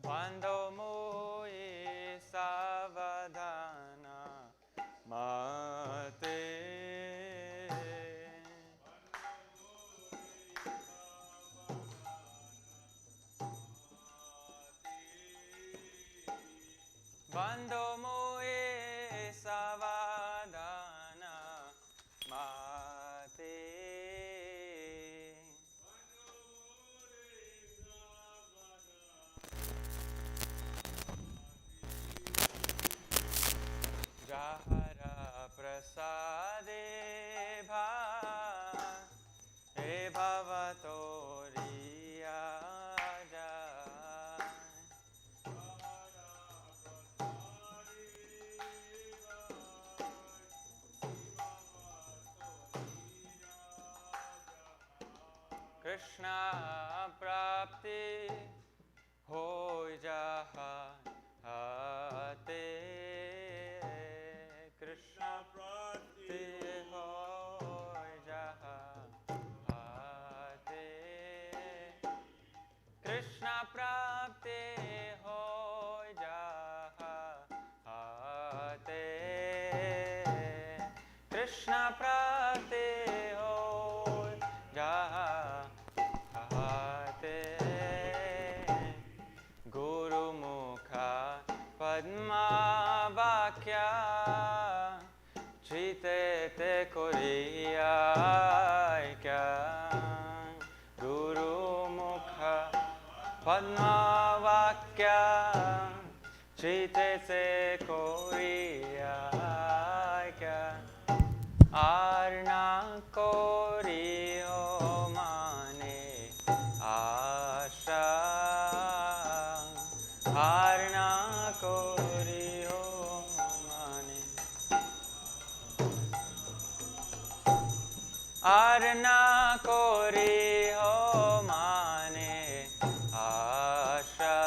Bando moi savadana mate. Bando moi savadana mate. Jahara prasade bha e bhavatoriya jai. Krishna prapti hoi jahate. Krishna prapti hoi jahate. Krishna prapti hoi jahate. Krishna prapti hoi jahate. Guru mukha padma vakya chite te koriya kya. Guru mukha padma vakya chite te koriya kya. Arna koriyo mane asha. Arna koriyo mane. Arna koriyo mane asha.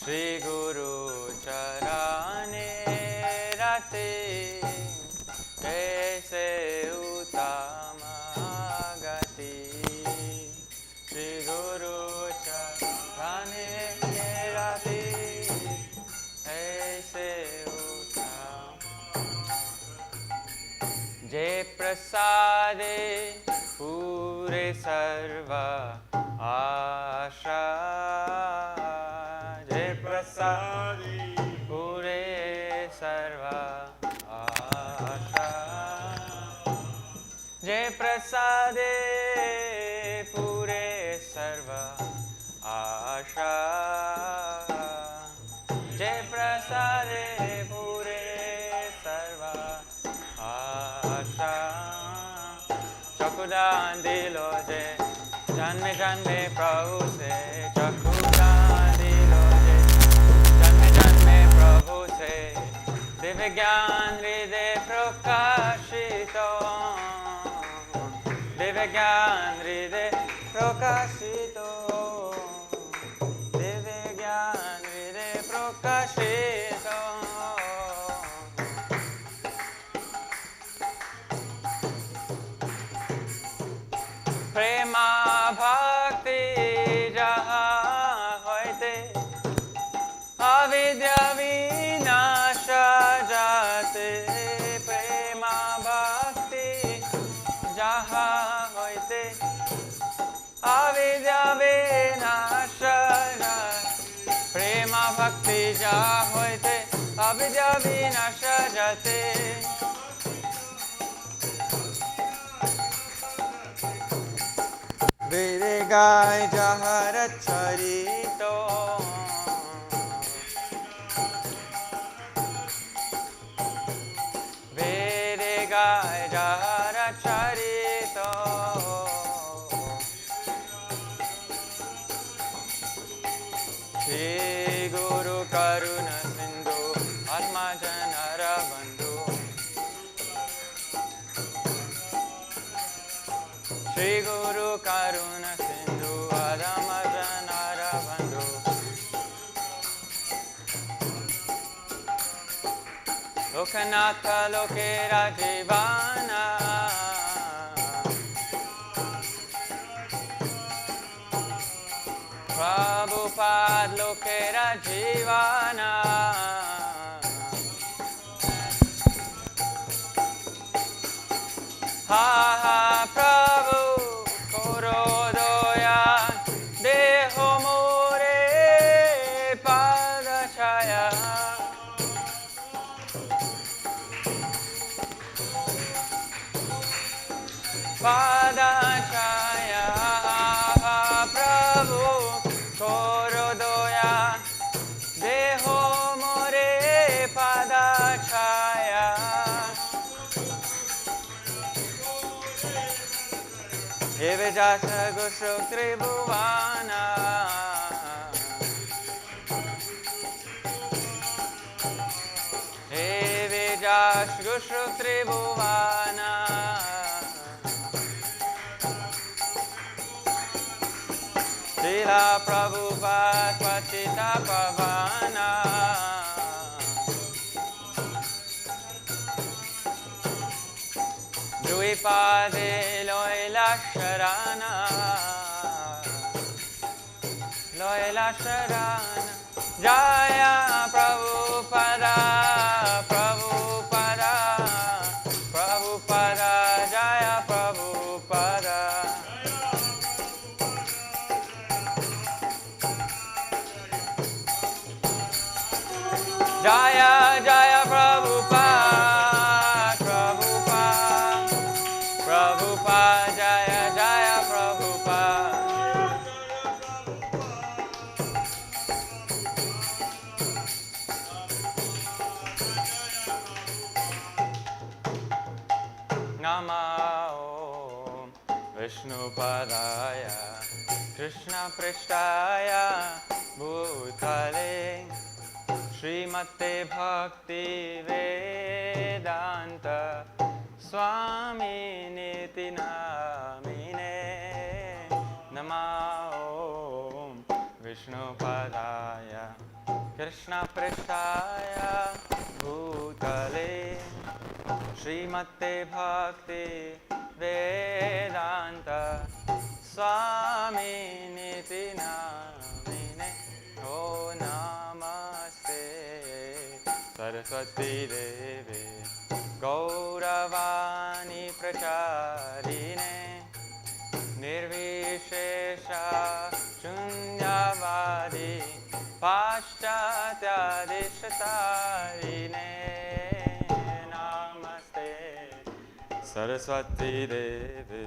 Shri Guru charane rate aise utama gati. Shri Guru charane rate aise utama. Je prasade pure sarva asha. Je prasade pure sarva asha. Je prasade pure sarva asha. Je prasade pure sarva asha. Chakudan dilo je janme janme prabhu se. Chakudan dilo je janme janme prabhu se. Divya gyan hriday prakashito. Divya gyan hriday prakashito. Divya gyan hriday prakashito. Prema bhakti jaha hoite avidya vinasha jate. Prema bhakti jaha hoite avidya vinasha jate. Prema bhakti jaha hoite avidya vinasha jate. Vede gai jahara charito. Vede gai jahara charito. Shri Guru Karuna Sindhu Atma Janara Bandhu. Shri Guru Karuna Sindhu Atma Janara Bandhu. Loknath लोकेरा जीवाना प्रभुपाद लोकेरा जीवाना हा हा प्रभु करो दया देहो मोरे पाद छाया पाद छाया प्रभु करो दया देहो मोरे पाद छाया हे विजास गुसु त्रिभुवाना हे विजास गुसु त्रिभुवाना लीला प्रभुपाद पतिता पवाना द्विपादे लोयला शराना जया प्रभुपदा प्रभुपदा प्रभुपदा जया प्रभुपदा जया जया प्रभुपाद प्रभुपाद प्रभुपाद जया जया प्रभुपाद नमो विष्णुपदाय कृष्णपृष्ठाय भूतले श्रीमते भक्ति वेदांत स्वामी निति नामिने नमो विष्णुपदाय कृष्णपृष्ठाय भूतले श्रीमते भक्ति वेदांत स्वामी निति नामिने ओ नमस्ते सरस्वती देवी गौरवाणी प्रचारिणे निर्विशेष शून्यवादी पाश्चात्यादिशतारिणे नमस्ते सरस्वती देवी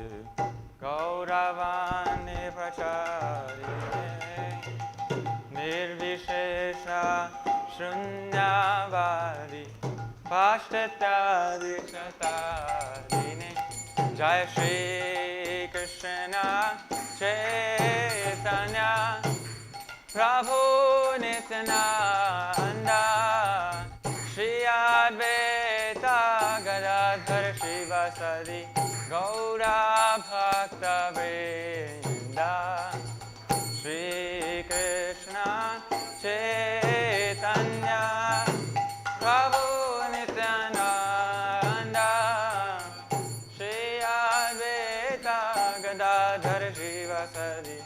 गौरवाणी प्रचारिणे निर्विशेष शून्यवादी पाश्चात्यादिशतारिणे जय श्री कृष्ण चैतन्य प्रभु नित्यानंद श्री अद्वैत गदाधर शिवासादि गौरा भक्तवृंद श्री कृष्ण चैतन्य प्रभु नित्यानंद श्री अद्वैत गदाधर शिवासादि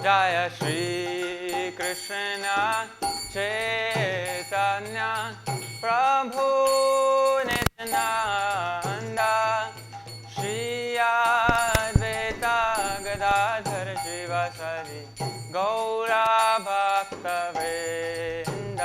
जय श्री कृष्ण चैतन्य प्रभु नित्यानंद श्री अद्वैत गदाधर शिवासादि गौरा भक्तवृंद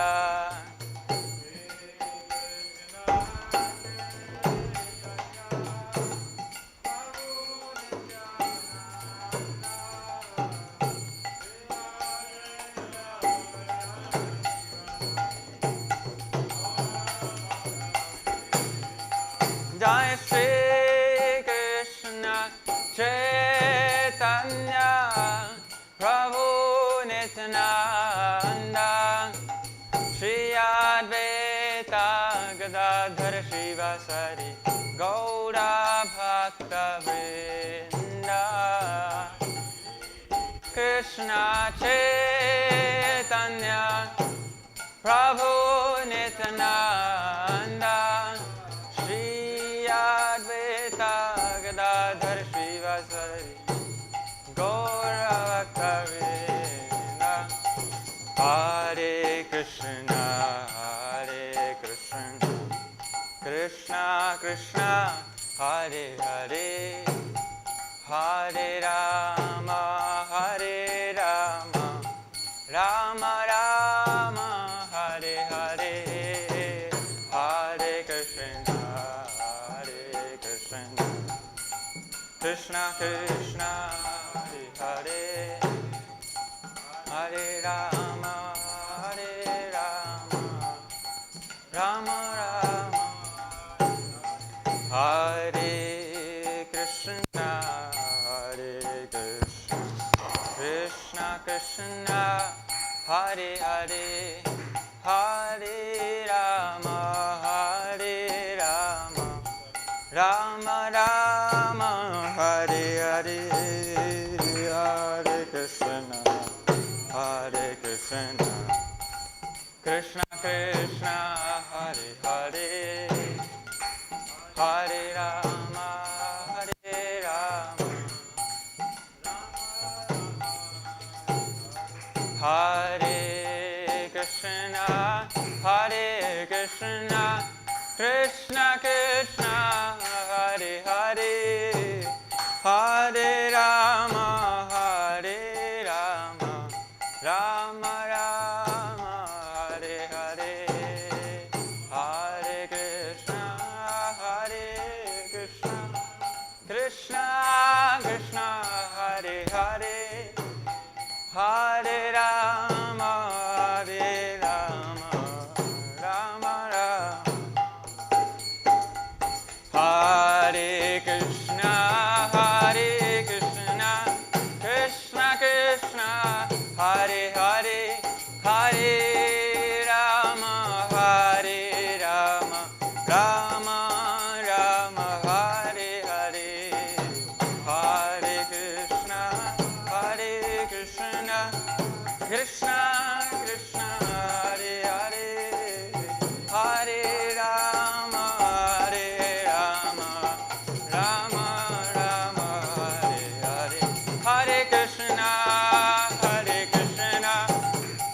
जय श्री कृष्ण चैतन्य प्रभु Nityanand Shri Advaita Gadadhar शिवासादि Gaura भक्तवृंद Krishna Chaitanya Prabhu Nityananda, Shri Advaita Gadadhar Shivasari, Gaura Bhakta-vrinda. Hare Krishna, Krishna Krishna, Hare Hare, Hare Rama, Rama Rama, Hare Hare, Hare Krishna, Krishna Krishna, Hare Hare, Hare Rama, Rama Rama, Hare Krishna, Krishna Krishna, Hare Hare, Hare Rama, Rama Rama, Hare Hare, Hare Krishna, Krishna Krishna, Hare Hare, Hare Rama, Hare Krishna, Krishna Krishna, Hare Hare, Hare Rama, Rama Rama, Hare Hare, Hare Krishna, Krishna Krishna, Hare Hare, Hare Rama, Rama Rama, Hare Krishna, Krishna Krishna, Hare Hare, Hare Rama, Rama Rama, Hare Hare, Hare Krishna, Krishna Krishna, Hare Hare, Hare Rama, Rama Rama, Hare Hare, Hare Krishna,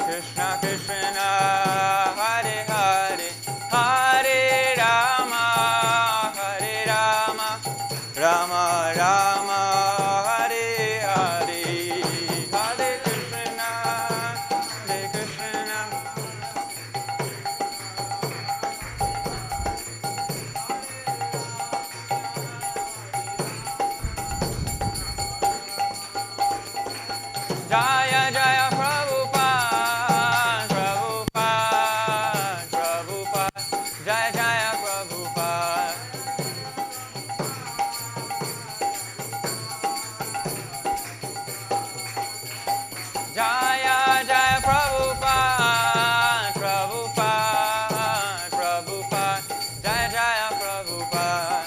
Krishna Krishna, Hare Hare, Hare Rama, Rama Rama, Hare Hare, Hare Krishna, Jaya Jaya Prabhupada, Jaya Jaya Prabhupada, Jaya Jaya Prabhupada, Jaya Jaya Prabhupada.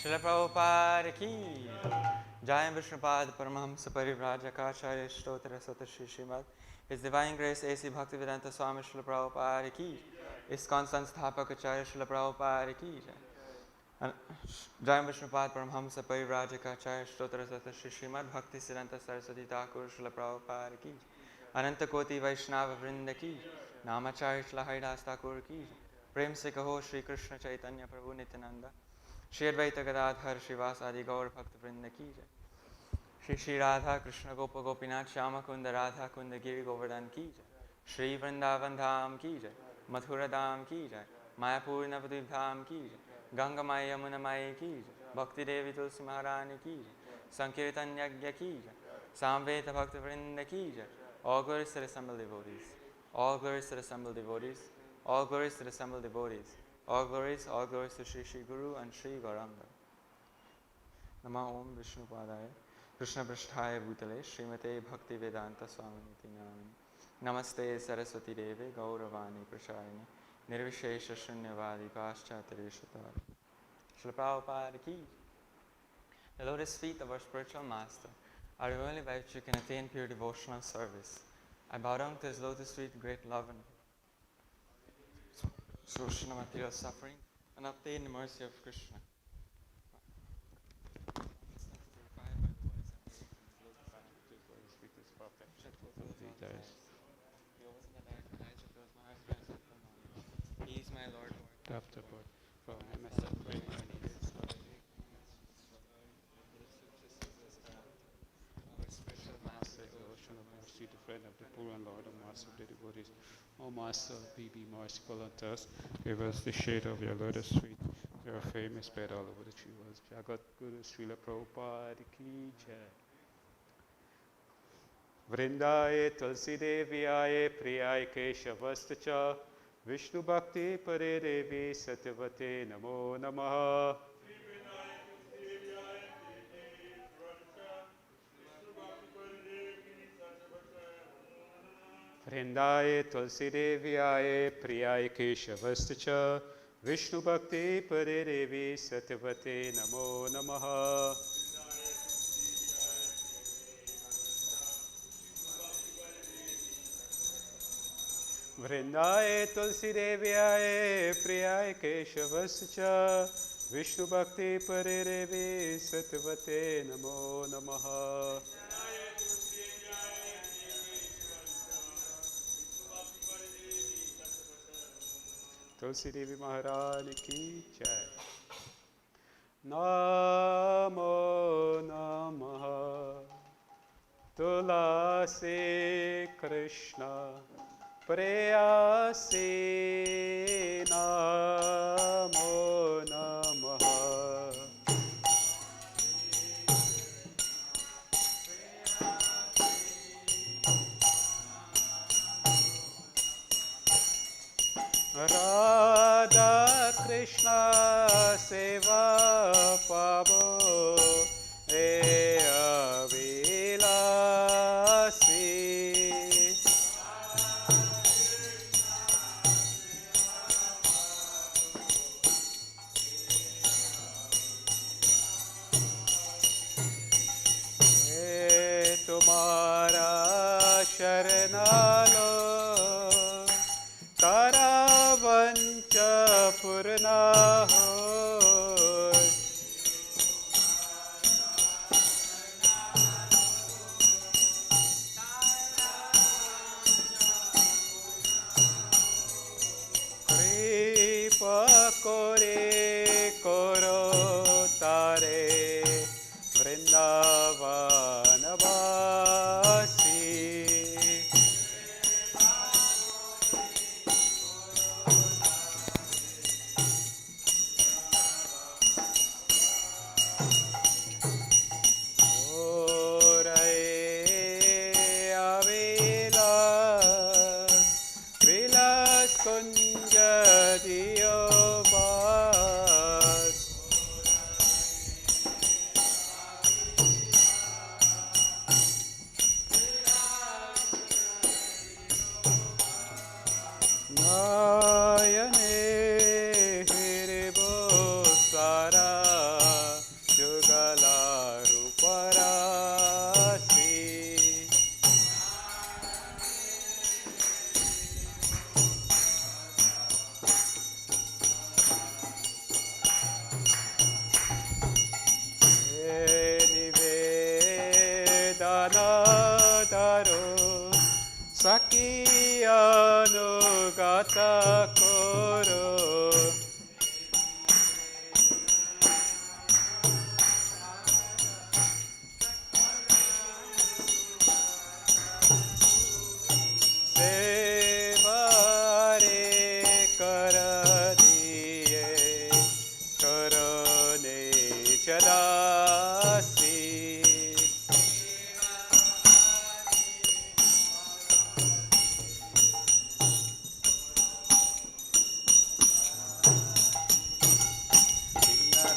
Srila Prabhupada ki Jai Vishnupad Paramahamsa Parivrajakaacharya Stotra Sata Shri Srimad. His Divine Grace A.C. Bhaktivedanta Swami Srila Prabhupada ki ISKCON Sansthapak Acharya Srila Prabhupada ki Jai Vishnupad Paramahamsa Parivrajakaacharya Stotra Sata Shri Srimad Bhakti Siddhanta Saraswati Thakur Srila Prabhupada ki Ananta Koti Vaishnava Vrinda ki Namacharya Srila Haridas Thakur ki Prem se kaho Shri Krishna Chaitanya Prabhu Nityananda Shri Advaita Gadadhar Shivasadi Gaur Bhakta Vrinda ki jai. Shri Radha Krishna Gopa Gopinath Shama Kunda Radha Kunda Giri Govardhan ki jai. Shri Vrindavan Dham ki jai. Mathura Dham ki jai. Mayapur Navadvip Dham ki jai. Ganga Maya Yamuna Maya ki jai. Bhakti Devi Tulsi Maharani ki jai. Sankirtan Yagya ki jai. Samveta Bhakta Vrinda ki jai. All glories to the assembled devotees. All glories to the assembled devotees. All glories to the assembled devotees. All glories to Shri Shri Guru and Shri Gauranga. Nama Om Vishnu Padaya Krishna Prasthaya Bhutale Srimate Bhakti Vedanta Swaminiti Namani. Namaste Saraswati Deve Gauravani Prashayani Nirvishesha Shunyavadi Paschatari Shatari. Srila Prabhupada ki The lotus feet of our spiritual master are the only by which you can attain pure devotional service. I bow down to his lotus feet in great love and solution of material suffering and obtain the mercy of Krishna. He is my Lord. After for myself, pray my needs. Master, devotion of mercy, the friend of the poor and Lord of Master of the devotees. O Master, be merciful unto us. Give us the shade of your lotus feet. Your fame is spread all over the three worlds. Jagat Guru Srila Prabhupada ki jai. Vrindaye Tulsi Deviyaye Priyaye Keshavastcha Vishnu Bhakti Pare Devi Satyavate Namo Namaha. Vrindaye Tulsi Deviyaye Priyaye Keshavastcha Vishnu Bhakti Pare Devi Satyavate Namo Namaha. Vrindaye Tulsi Deviyaye Priyaye Keshavascha Vishnu Bhakti Pare Devi Satyavate Namo Namaha. Tulsi Devi Maharani ki jai. Namo Namaha Tulasi Krishna Preyasi Namo Namaha. Radha Krishna Seva Pavo Avilasi. Tumhara sharanalo tara vancha purna hoy. Kripa kore koro tare Vrindavanavasi. Vilas kunja diyo bas. Nayane hiribo sara jugala ruparasi. Nivedana Saki anugata koro. Sevare kara diye karone chalasi.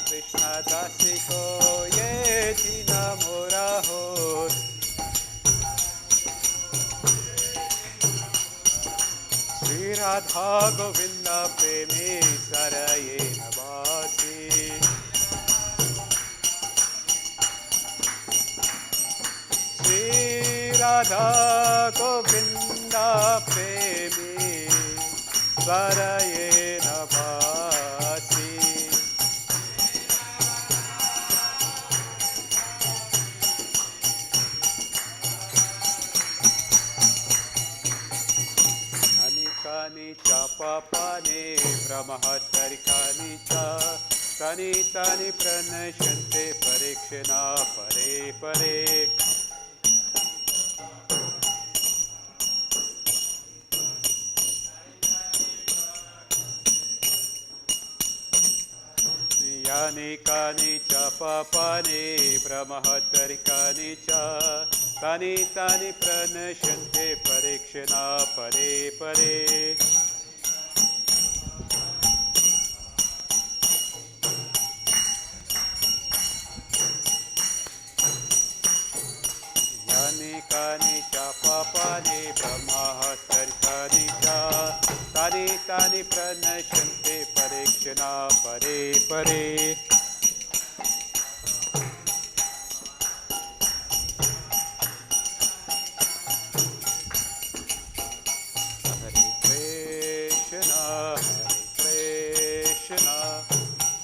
Krishna dasi ko ye jina mora ho. Shri Radha Govinda premi saraye navasi. Radha Govinda Premi Varayena Bhasi Anikani cha papane brahmahattarikani cha Tani tani pranashante parikshana pare pare Yani kani cha papani brahmahattarikani cha Tani tani pranashante parikshana pare pare Yani kani cha papani brahmahattarikani cha Tani tani pranashante parikshana pare pare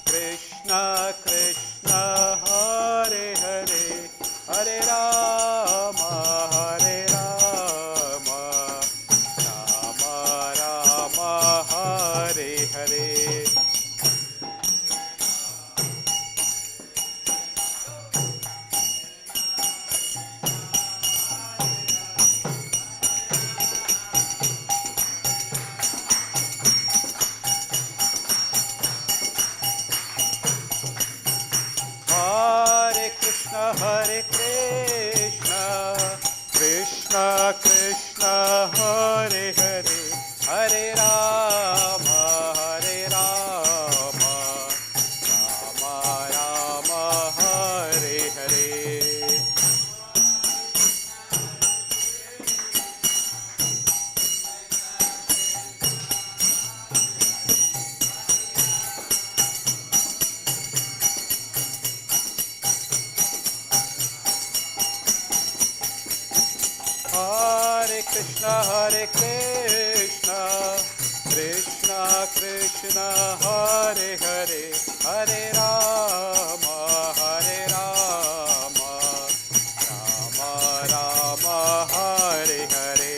Krishna Krishna Hare Hare Hare Rama Hare Rama Rama Rama Hare Hare Hare Krishna Hare Krishna Krishna Krishna Hare Hare Hare Rama Hare Rama Rama Rama Hare Hare Hare Krishna Krishna Krishna Hare Hare Hare Rama Hare Rama Rama Rama Hare Hare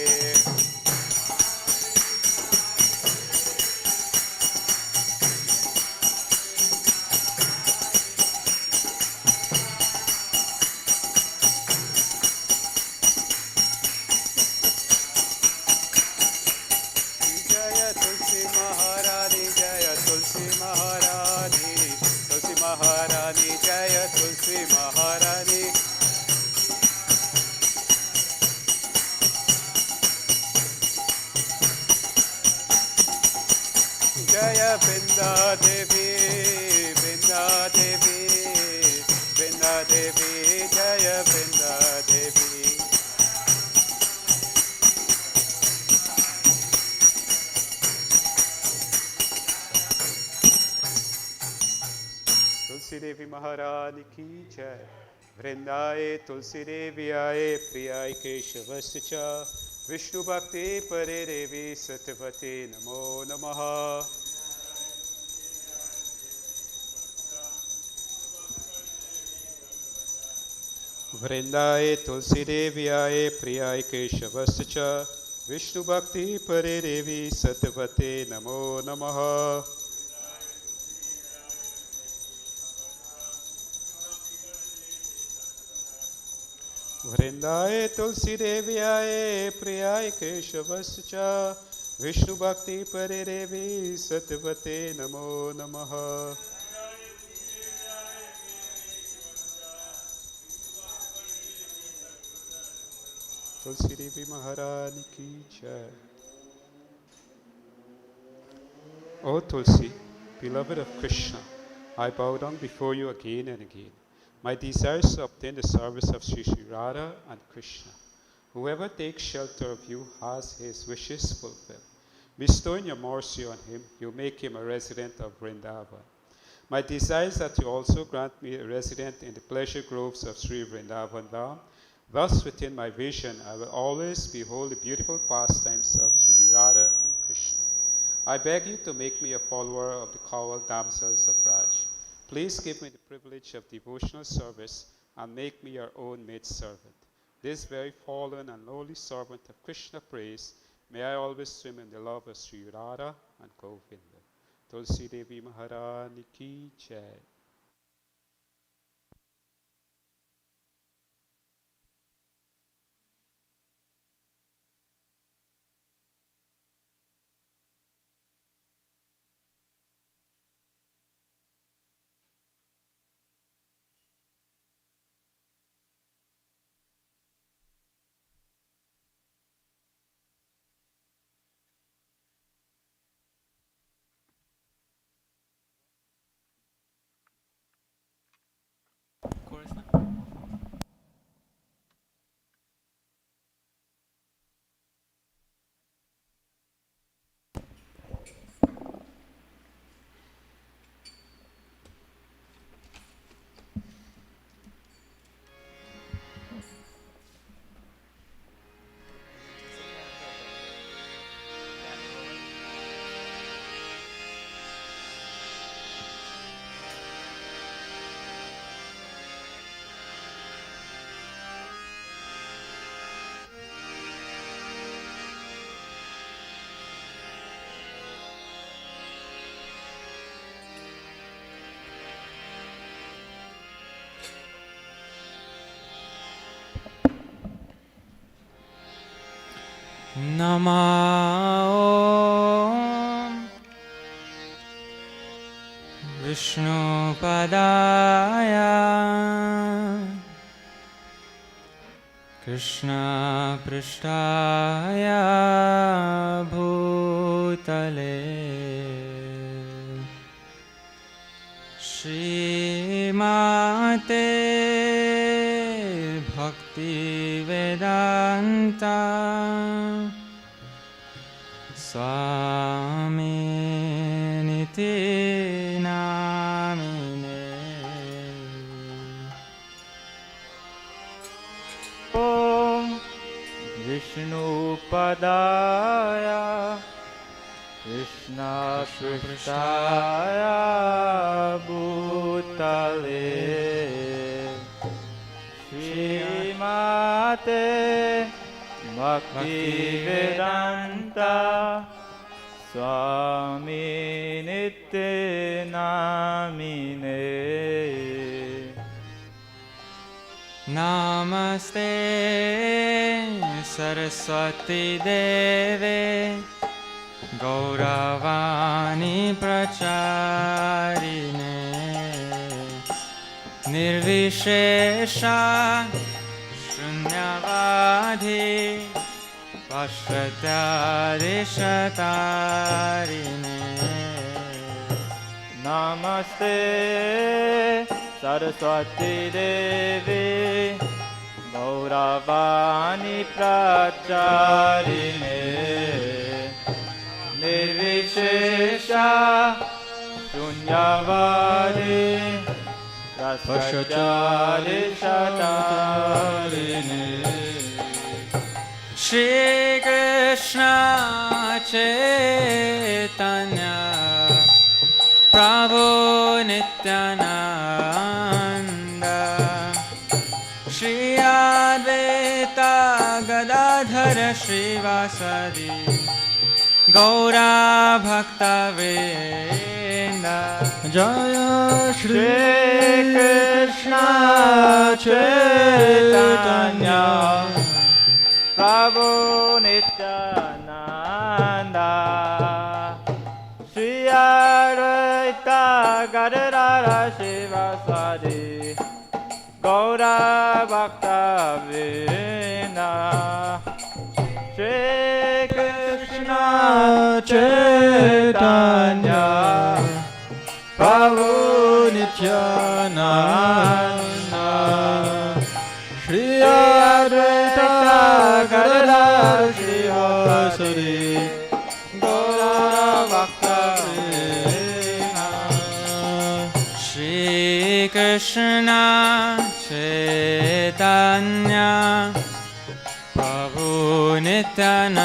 Jaya Tulsi Maharani Jaya Tulsi Maharani Tulsi Maharani Jaya Tulsi Maharani Jaya Vrinda Devi Vrinda Devi Vrinda Devi Jaya Vrinda Devi Tulsi Devi Maharani ki jai Vrindaye Tulsi Devi Aye Priyaye Keshavasya Vishnu Bhakti Pare Devi Satyavati Namo Namaha Vrindaye Tulsi Devi Aye Priyaye Keshavasya Vishnu Bhakti Pare Devi Satyavati Namo Namaha Vrindaye Tulsi Devi Aye Priyaye Keshavasya Vishnu Bhakti Pare Devi Satyavate Namo Namaha Tulsi Devi Maharani ki jai. O Tulsi, beloved of Krishna, I bow down before you again and again. My desire is to obtain the service of Sri Sri Radha and Krishna. Whoever takes shelter of you has his wishes fulfilled. Bestowing your mercy on him, you make him a resident of Vrindavan. My desire is that you also grant me a resident in the pleasure groves of Sri Vrindavan Dham, Thus, within my vision, I will always behold the beautiful pastimes of Sri Radha and Krishna. I beg you to make me a follower of the cowled damsels of Raj. Please give me the privilege of devotional service and make me your own maidservant. This very fallen and lowly servant of Krishna prays, may I always swim in the love of Sri Radha and Govinda. Tulsi Devi Maharani Ki Jai. Chorus na? Namo Vishnupadaya Krishna Prishtaya Bhutale Shrimate Bhakti Vedanta Swaminiti Namine Om Vishnupadaya Krishna Prishtaya Bhutale Shrimate Bhakti Vedanta Swami Nitya Namine Namaste Saraswati Deve Gauravani Pracharine Nirvishesha Shunyavadhi Vashratyarishatarine Namaste Saraswati Devi Gauravani Pracharine Nirvishesha Shunyavadi Vashratyarishatarine Shri Krishna Chaitanya Prabhu Nityananda Shri Advaita Gadadhara Srivasadi Gaura Bhakta Vrinda Jaya Shri Krishna Chaitanya Prabhu Nityananda Shri Advaita Gadadhara Srivasadi Gaura Bhakta Vrinda Shri Krishna Chaitanya Prabhu Nityananda Shri Advaita Gadadhara Srivasadi Gaura Bhakta Vrinda Shri Krishna Krishna Chaitanya Prabhu Nityananda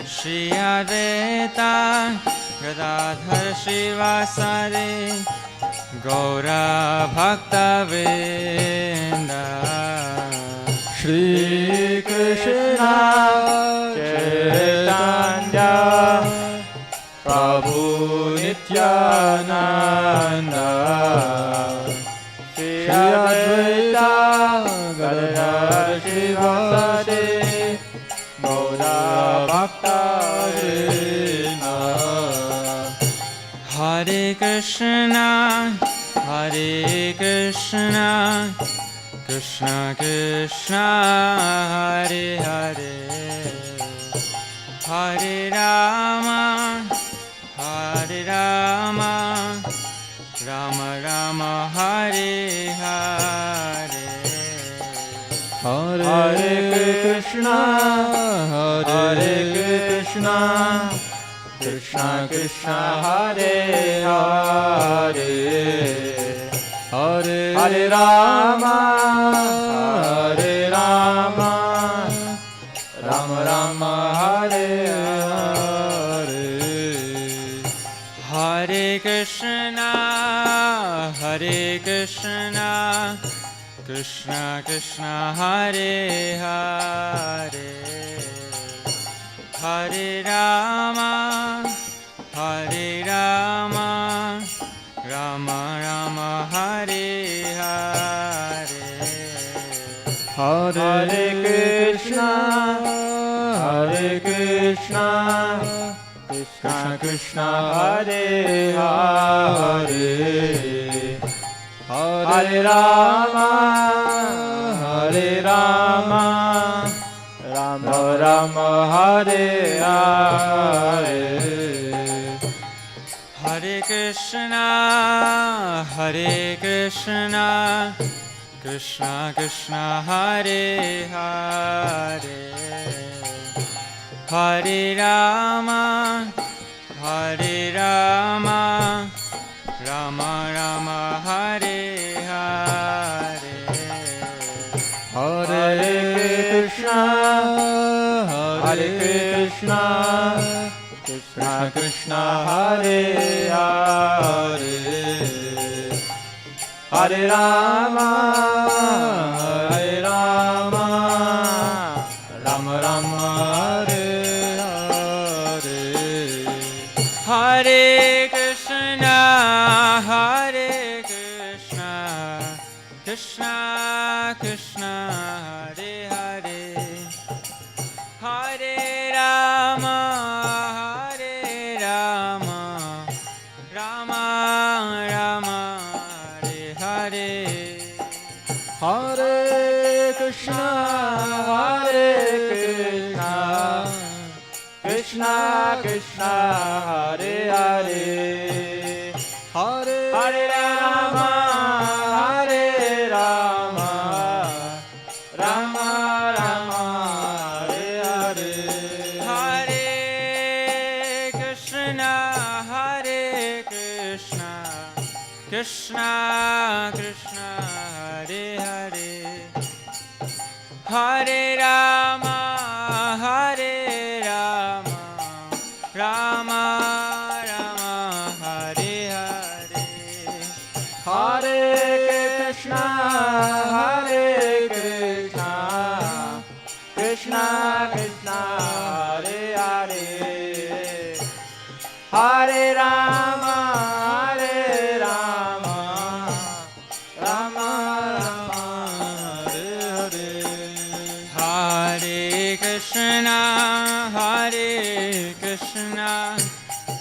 Shri Advaita Gadadhar Shivasari Gaura Bhakta Vrinda Shri Krishna Chaitanya Prabhu Nityananda Shri Advaita Gadadhar Shivasari Gaura Bhakta Vrinda Hare Krishna Krishna Krishna Hare Hare Hare Rama Rama Rama Hare Hare Hare Krishna Krishna Krishna Hare Hare Hare Rama Rama Rama Hare Hare Hare Krishna Krishna Krishna Hare Hare Hare Rama Rama Rama Hare Hare Hare Krishna Krishna Krishna Hare Hare Hare Rama Rama Rama Hare Hare Hare Krishna Krishna Krishna Hare Hare Hare Rama Rama Rama Hare Hare Hare Krishna Krishna Krishna Hare Hare Hare Rama Rama Rama Hare Hare Hare Krishna Krishna Krishna Hare Hare Hare Rama Rama Rama Hare Hare Hare Krishna Krishna Krishna Hare Hare Hare Rama Rama Rama Hare Hare Hare Krishna Krishna Krishna Hare Hare Hare Rama Rama Rama Hare Hare Hare Krishna Krishna Krishna Hare Hare Hare Rama Rama Rama Hare Hare Hare Krishna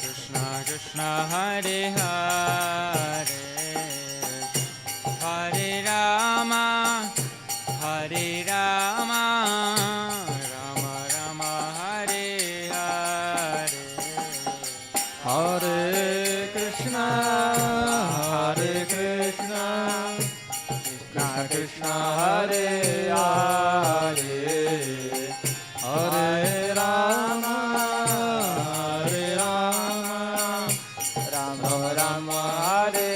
Krishna Krishna Hare Hare Hare Rama Rama Rama Hare Hare Hare Krishna Krishna Krishna Hare Hare Hare Rama Rama Rama Hare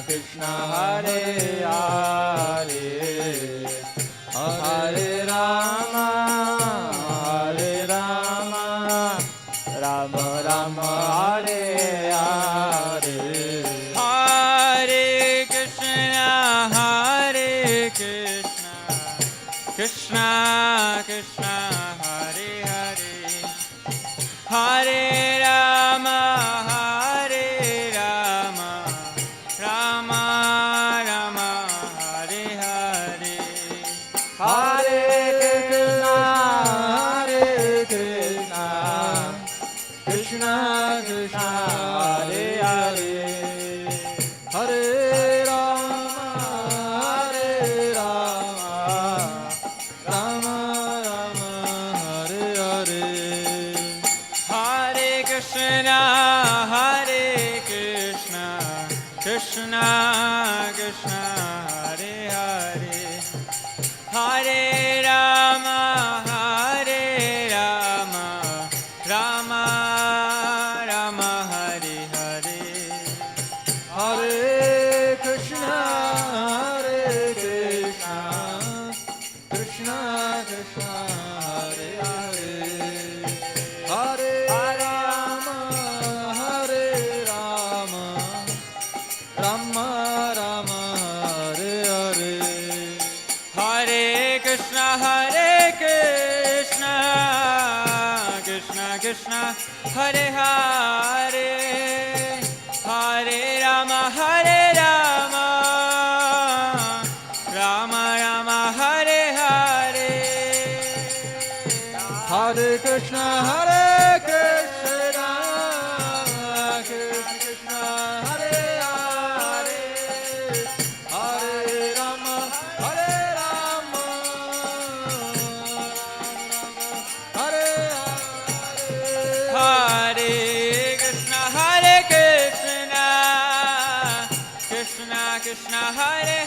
Krishna Hare Hare Hare Rama Rama Rama Hare Hare Hare Krishna Krishna Krishna Hare Hare Hare Rama Rama Rama Hare Hare Hare Krishna Krishna Krishna Hare Hare Hare Rama Rama Rama Hare Hare Hare Krishna Krishna Krishna Hare Hare Hare Rama Rama Rama Hare Hare Hare Krishna Krishna Krishna Hare Hare Hare Rama Rama Rama Hare Hare Hare Krishna Krishna Krishna Hare Hare Hare Rama Rama Rama Hare Hare Hare Krishna Krishna Krishna Hare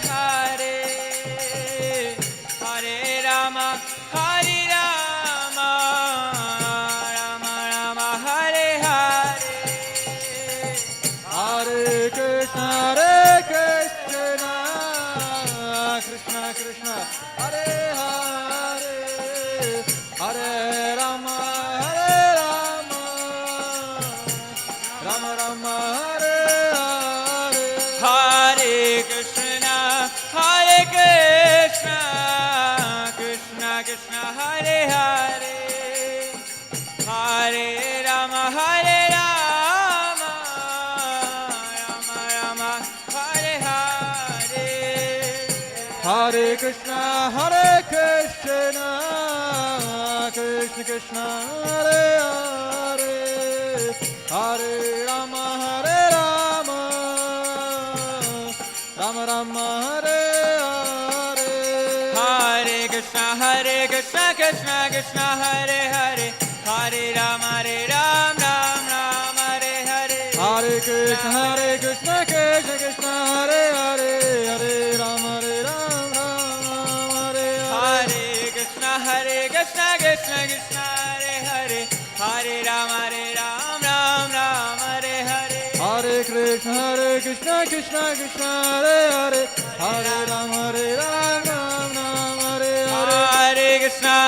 Hare Hare Rama Hare Hare Hare Krishna Krishna Krishna Hare Hare Hare Rama Rama Rama Hare Hare Hare Krishna Krishna Krishna Hare Hare Hare Rama Rama Rama Hare Hare Hare Krishna Krishna Krishna Hare Hare Hare Rama Rama Rama Hare Hare Hare Krishna Krishna Krishna Hare Hare Hare Rama Rama Rama Hare Hare Hare Krishna Krishna Krishna Hare Hare Hare Rama Rama Hare Hare Hare Krishna Krishna Krishna Hare Hare Hare Rama Rama Hare Hare Krishna Krishna Krishna Hare Hare Hare Rama Rama Hare Hare Hare Krishna Krishna Krishna Hare Hare Hare Rama Rama Hare Hare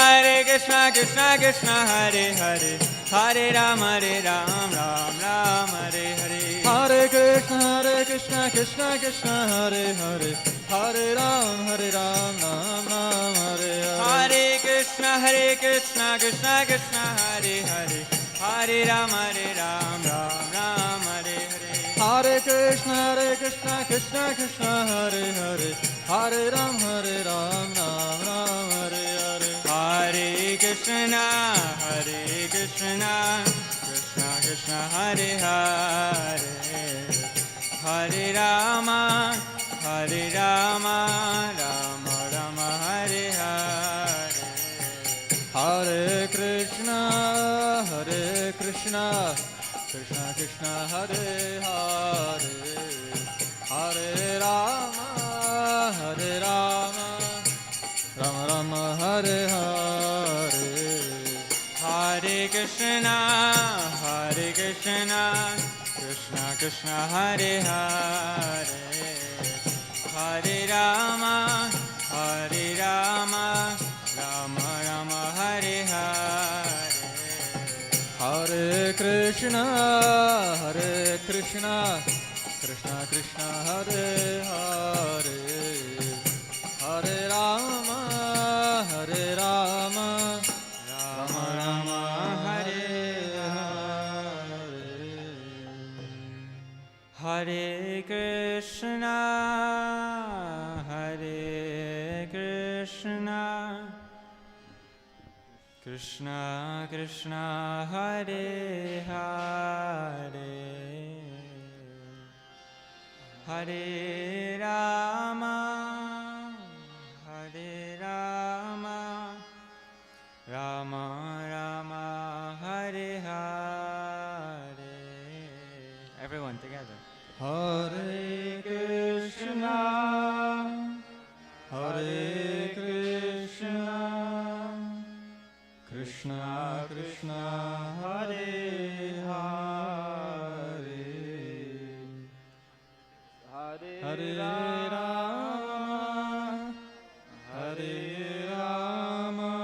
Hare Krishna Krishna Krishna Hare Hare Hare Rama Rama Hare Hare Hare Krishna Krishna Krishna Hare Hare Hare Rama Rama Hare Hare Krishna Krishna Krishna Hare Hare Hare Rama Rama Hare Hare Hare Krishna Krishna Krishna Hare Hare Hare Rama Rama Hare Hare Hare Krishna Krishna Krishna Hare Hare Hare Rama Rama Rama Hare Hare Hare Krishna Krishna Krishna Hare Hare Hare Rama Rama Rama Hare Hare Hare Krishna Krishna Krishna Hare Hare Krishna, Krishna Krishna, Hare Hare, Hare Rama, Rama Rama, Hare Hare. Hare Krishna, Krishna Krishna, Hare Hare, Hare Rama, Rama Rama, Hare Hare. Everyone together. Hare Krishna, Krishna Krishna, Hare Hare, Hare Rama,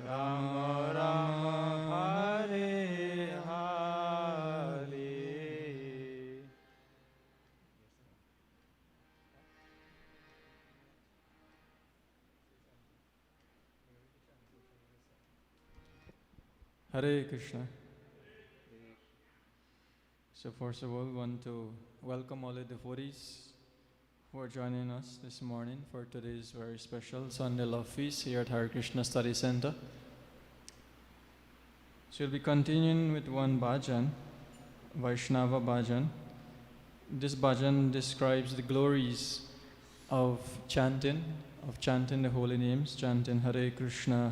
Rama Rama, Hare Hare. Hare Krishna. So first of all, we want to welcome all the devotees who are joining us this morning for today's very special Sunday Love Feast here at Hare Krishna Study Center. So we'll be continuing with one bhajan, Vaishnava bhajan. This bhajan describes the glories of chanting the holy names, chanting Hare Krishna,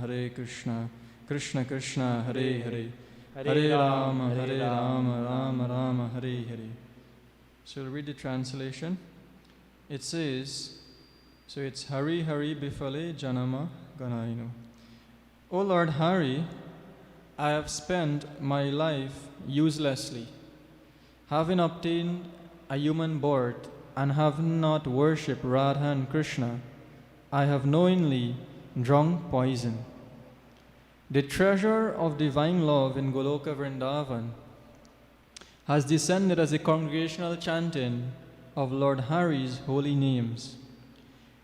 Krishna Krishna, Hare Hare, Hare Rama, Rama Rama, Hare Hare. So we'll read the translation. It says, so it's Hari Hari Bifale Janama Ganainu. O Lord Hari, I have spent my life uselessly, having obtained a human birth and have not worshipped Radha and Krishna. I have knowingly drunk poison. The treasure of divine love in Goloka Vrindavan has descended as a congregational chanting of Lord Hari's holy names.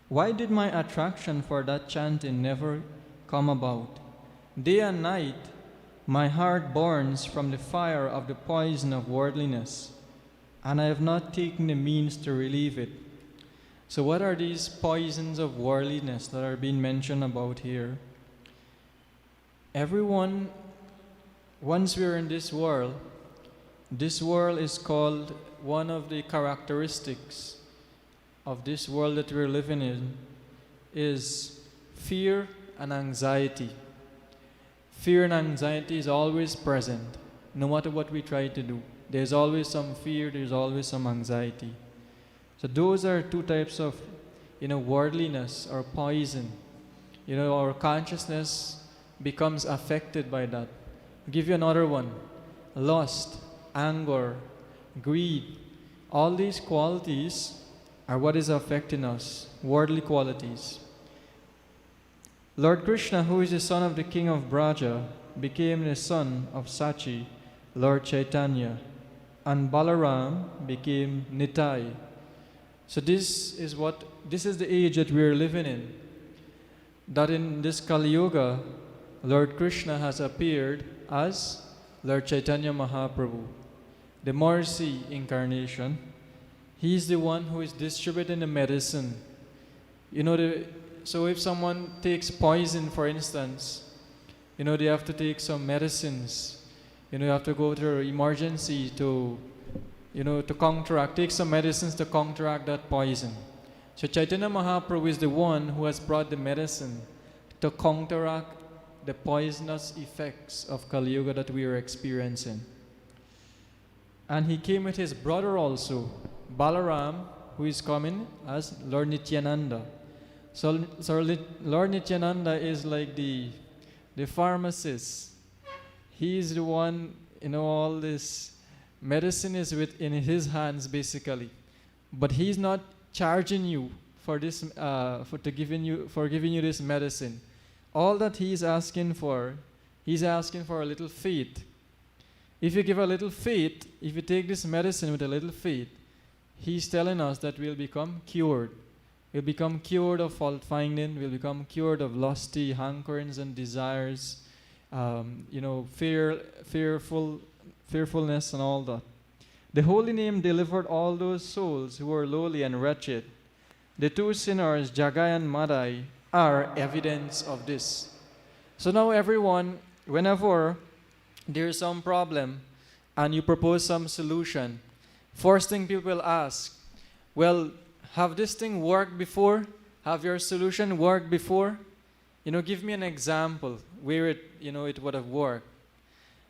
Why did my attraction for that chanting never come about? Day and night, my heart burns from the fire of the poison of worldliness, and I have not taken the means to relieve it. So what are these poisons of worldliness that are being mentioned about here? Everyone, once we're in this world is called, one of the characteristics of this world that we're living in is fear and anxiety. Fear and anxiety is always present, no matter what we try to do. There's always some fear, there's always some anxiety. So those are two types of, worldliness or poison. Our consciousness becomes affected by that. I'll give you another one. Lust, anger, greed. All these qualities are what is affecting us, worldly qualities. Lord Krishna, who is the son of the king of Braja, became the son of Sachi, Lord Chaitanya, and Balaram became Nitai. So this is the age that we are living in. That in this Kali Yuga, Lord Krishna has appeared as Lord Chaitanya Mahaprabhu, the Maharishi incarnation. He is the one who is distributing the medicine. So if someone takes poison, for instance, they have to take some medicines. You have to go to emergency to take some medicines to counteract that poison. So Chaitanya Mahaprabhu is the one who has brought the medicine to counteract the poisonous effects of Kali Yuga that we are experiencing. And he came with his brother also, Balaram, who is coming as Lord Nityananda. So Lord Nityananda is like the pharmacist. He is the one, all this medicine is in his hands basically. But he's not charging you for this, for giving you this medicine. All that he's asking for a little faith if you give a little faith, if you take this medicine with a little faith, he's telling us that we'll become cured. We'll become cured of fault finding. We'll become cured of lusty hankerings and desires, fearfulness and all that. The holy name delivered all those souls who were lowly and wretched. The two sinners, Jagai and Madai, are evidence of this. So now everyone, whenever there's some problem and you propose some solution, first thing people ask, well, have this thing worked before? Have your solution worked before? Give me an example where it would have worked.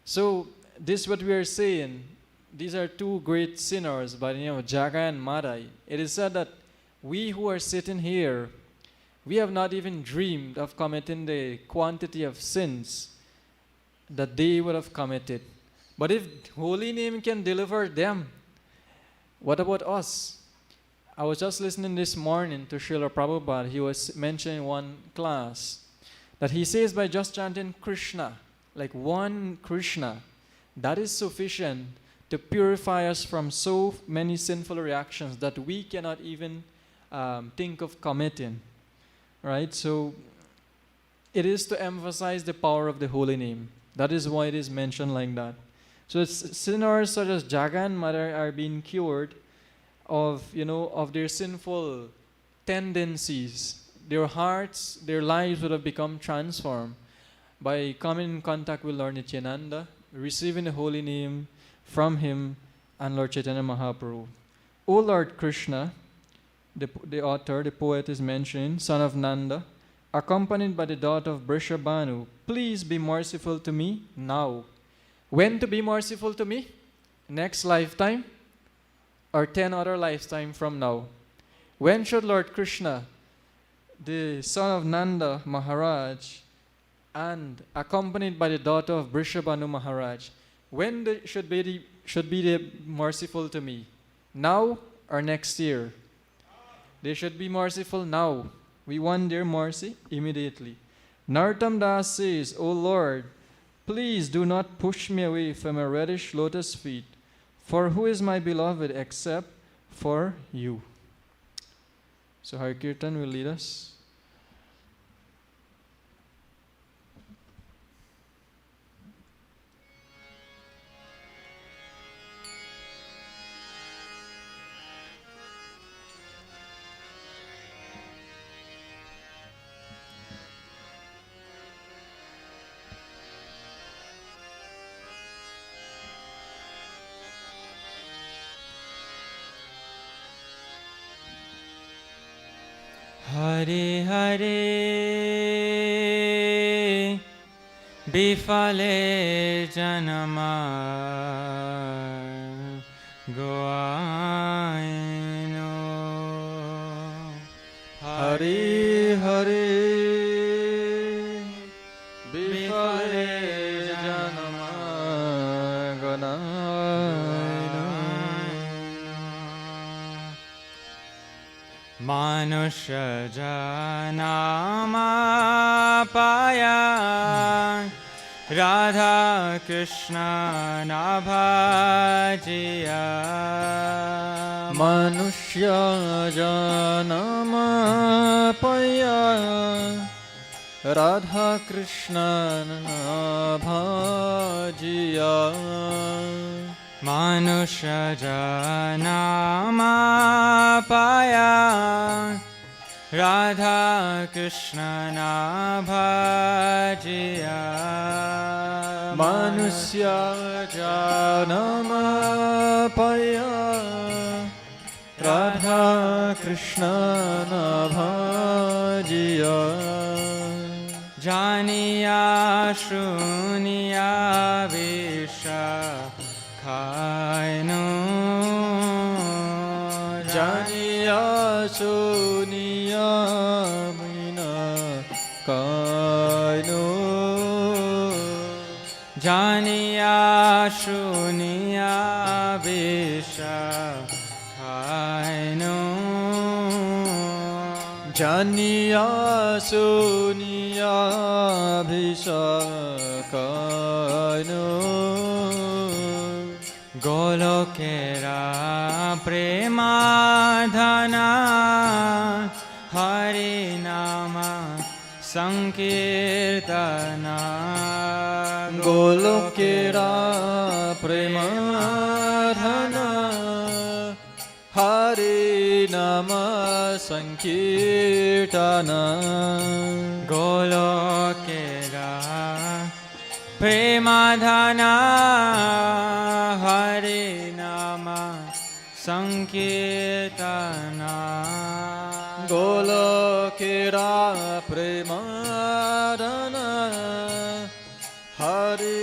So this is what we are saying. These are two great sinners by the name of Jagai and Madai. It is said that we who are sitting here, we have not even dreamed of committing the quantity of sins that they would have committed. But if holy name can deliver them, what about us? I was just listening this morning to Srila Prabhupada. He was mentioning one class that he says by just chanting Krishna, like one Krishna, that is sufficient to purify us from so many sinful reactions that we cannot even think of committing. Right? So it is to emphasize the power of the holy name. That is why it is mentioned like that. So sinners such as Jagai and Madai are being cured of their sinful tendencies. Their hearts, their lives would have become transformed by coming in contact with Lord Nityananda, receiving the holy name from him and Lord Chaitanya Mahaprabhu. O Lord Krishna, the author, the poet is mentioning, son of Nanda, accompanied by the daughter of Brishabhanu, please be merciful to me now. When to be merciful to me? Next lifetime? Or 10 other lifetimes from now? When should Lord Krishna, the son of Nanda Maharaj, and accompanied by the daughter of Brishabhanu Maharaj, when should be merciful to me? Now or next year? They should be merciful now. We want their mercy immediately. Narottam Das says, O Lord, please do not push me away from your reddish lotus feet, for who is my beloved except for you? So Hari Kirtan will lead us. Hare Hare Bifale Janama Goaino Hare Hare Bifale Janama Goaino Manusha Janama Paya Radha Krishna Nabhajiya Manushya Janama Paya Radha Krishna Nabhajiya Manusha Janama Paya Radha Krishna Nabhajiya Manusya Janama Paya Radha Krishna Nabhajiya Janiya Shruniya Visha Kaino Janiya Suniya Mina Kaino Janiya Shruniya Visha Kaino Janiya Suniya Visha Kaino গোলকেরা প্রেমাধনা Hari নাম সংকীর্তনা গোলকেরা প্রেমাধনা হরি নাম সংকীর্তনা গোলকেরা প্রেমাধনা হরি নাম সংকীর্তনা গোলকেরা প্রেমাধনা হরি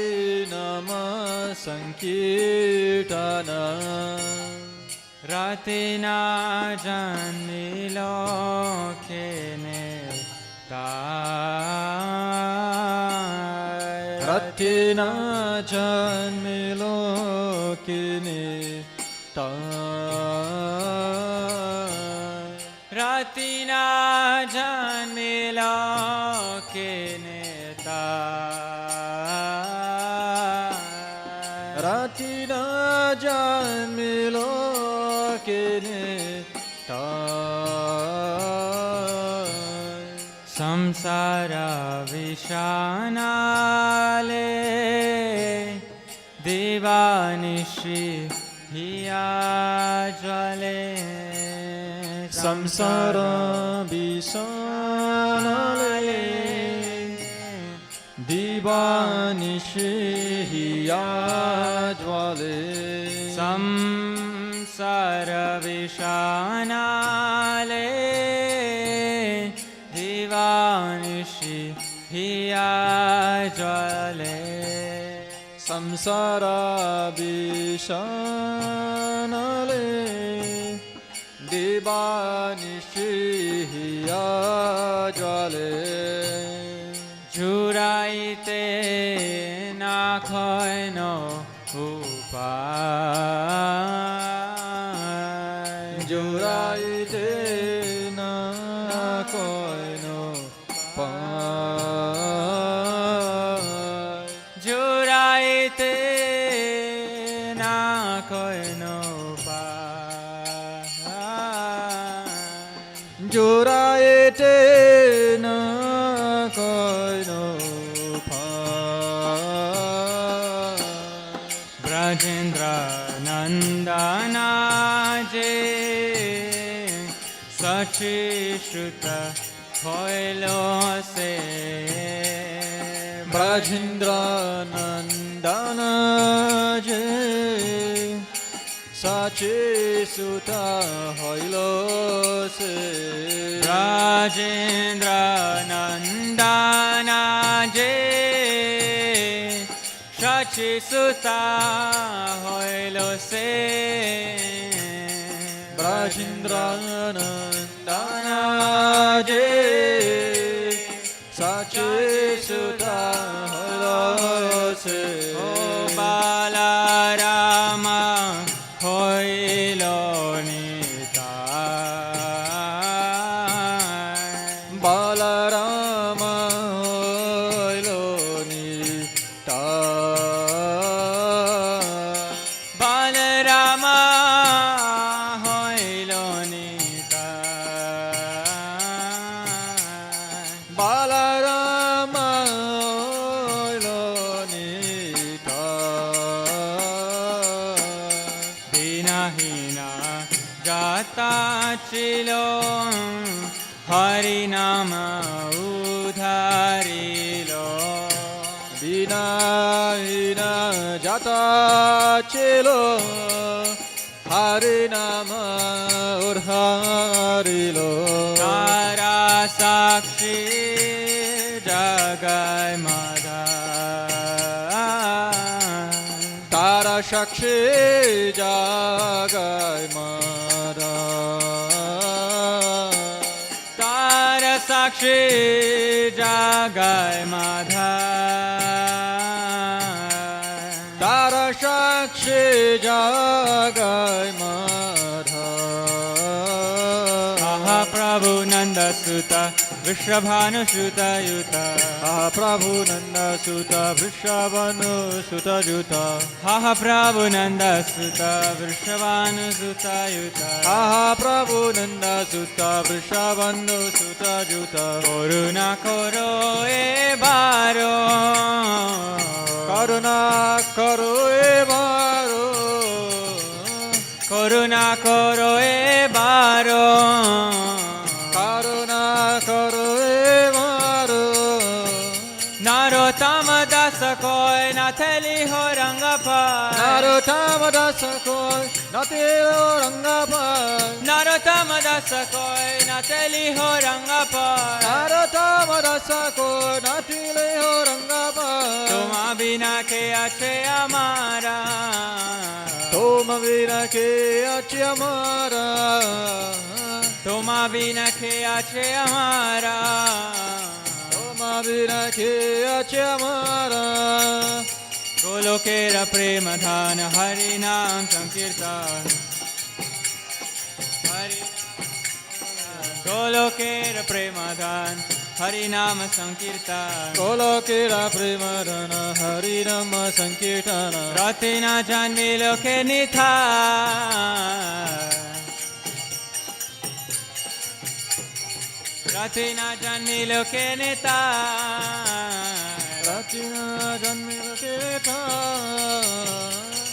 নাম সংকীর্তনা রতিনা জন্মিল কেনে রতিনা জন্মিল কেনে রতিনা জন্মিল কেনে রতিনা জন্মিল কেনে সংসার বিষানালে দিবানিশি হিয়া জ্বলে সংসার বিষানালে দিবানিশি হিয়া জ্বলে সংসার বিষানালে দিবানিশি হিয়া জ্বলে সংসার বিষানালে দিবানিশি হিয়া জ্বলে জুড়াইতে না খয়ন উপায় জুড়াইতে না কয়ন পায় জুড়াইতে না কয়ন পায় জুড়াইতে না কয়ন পায় ব্রজেন্দ্র নন্দনা যে সচি শ্রুত হইল সে ব্রজেন্দ্র নন্দন যে সাচে সুত হইল সে ব্রজেন্দ্র নন্দনা যে সচি সুত হইল সে ব্রজেন্দ্র নন্দন যে সাচে সুত হইল সে ও বালারাম হইল নিতাই বালারাম হইল নিতাই বালরাম হইল নিতাই বালারাম হইল নিতাই দীনহীনা যাতা ছিল হরি নাম উধারিল দীনহীনা যাতা ছিল হরি নাম উদ্ধারিল তারা সাক্ষী জগায় মাধা তারা সাক্ষী জাগায় মারা তারা সাক্ষী জাগায় মাধা তারা সাক্ষী জাগায় মারা আহা महाप्रभु नन्दसुत वृषभानुसुतयुत महाप्रभु नन्दसुत वृषभानुसुतयुत महाप्रभु नन्दसुत वृषभानुसुतयुत महाप्रभु नन्दसुत वृषभानुसुतयुत करुणा करो एबारो करुणा करो एबारो करुणा करो एबारो करुणा करो एबारो नरोत्तम दास कोय नथली हो रंग पर नरोत्तम दास कोय नथली हो रंग पर नरोत्तम दास कोय नथली हो रंग पर नरोत्तम दास कोय नथली हो रंग पर तुम बिना के अच्छे हमारा तुम बिना के अच्छे हमारा तुम बिना के अच्छे हमारा तुम बिना के अच्छे हमारा गोलोकेर प्रेम धान हरि नाम संकीर्तन हरि गोलोकेर प्रेम धान हरि नाम संकीर्तन गोलोकेर प्रेम धान हरि नाम संकीर्तन रतिना जन्मी लोके निथा रतिना जन्मी लोके नेता रतिना जन्मी लोके नेता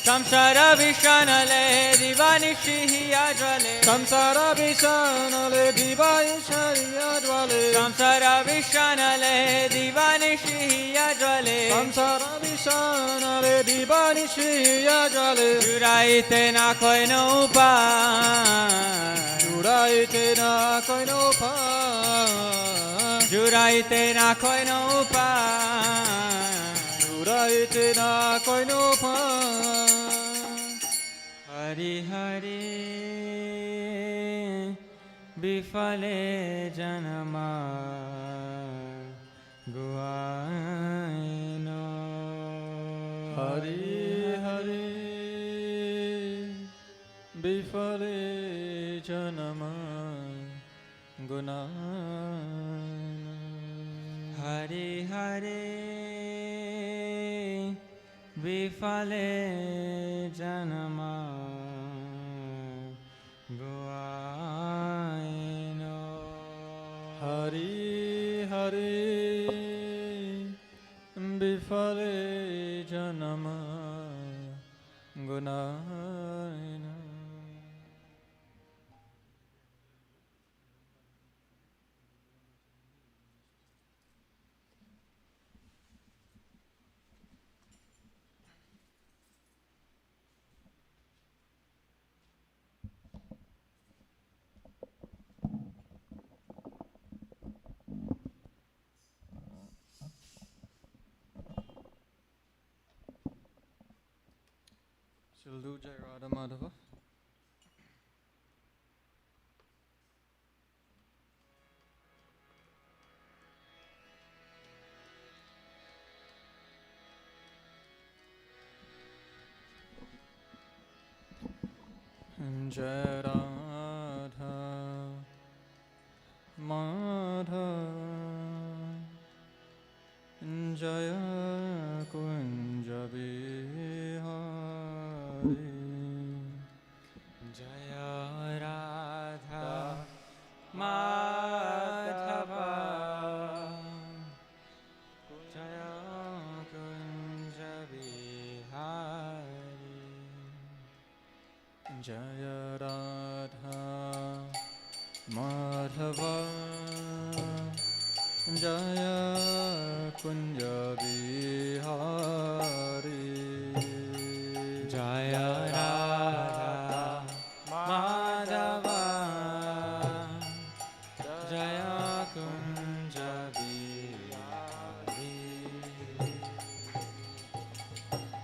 संसार विषाणले दिवानिशिया ज्वले संसार विषाणले दिवानिशिया ज्वले संसार विषाणले दिवानिशिया ज्वले संसार विषाणले दिवानिशिया ज्वले जुराइते ना कोई नो उपाय जुराइते ना कोई नो उपाय जुराइते ना कोई नो उपाय जुराइते ना कोई नो उपाय हरि हरि विफले जन्मा गुआयनो हरि हरि विफले जन्मा गुनायनो हरि हरि विफले जन्मा गुआयनो हरि हरि विफले जन्मा गुनायनो Shall do Jai Radha Madhava. Jai Radha Madhava Jaya Kunja Bihari Jaya Radha Madhava Jaya Kunja Bihari Jaya Radha Madhava Jaya Kunja Bihari Jaya Radha Madhava Jaya Kunja Bihari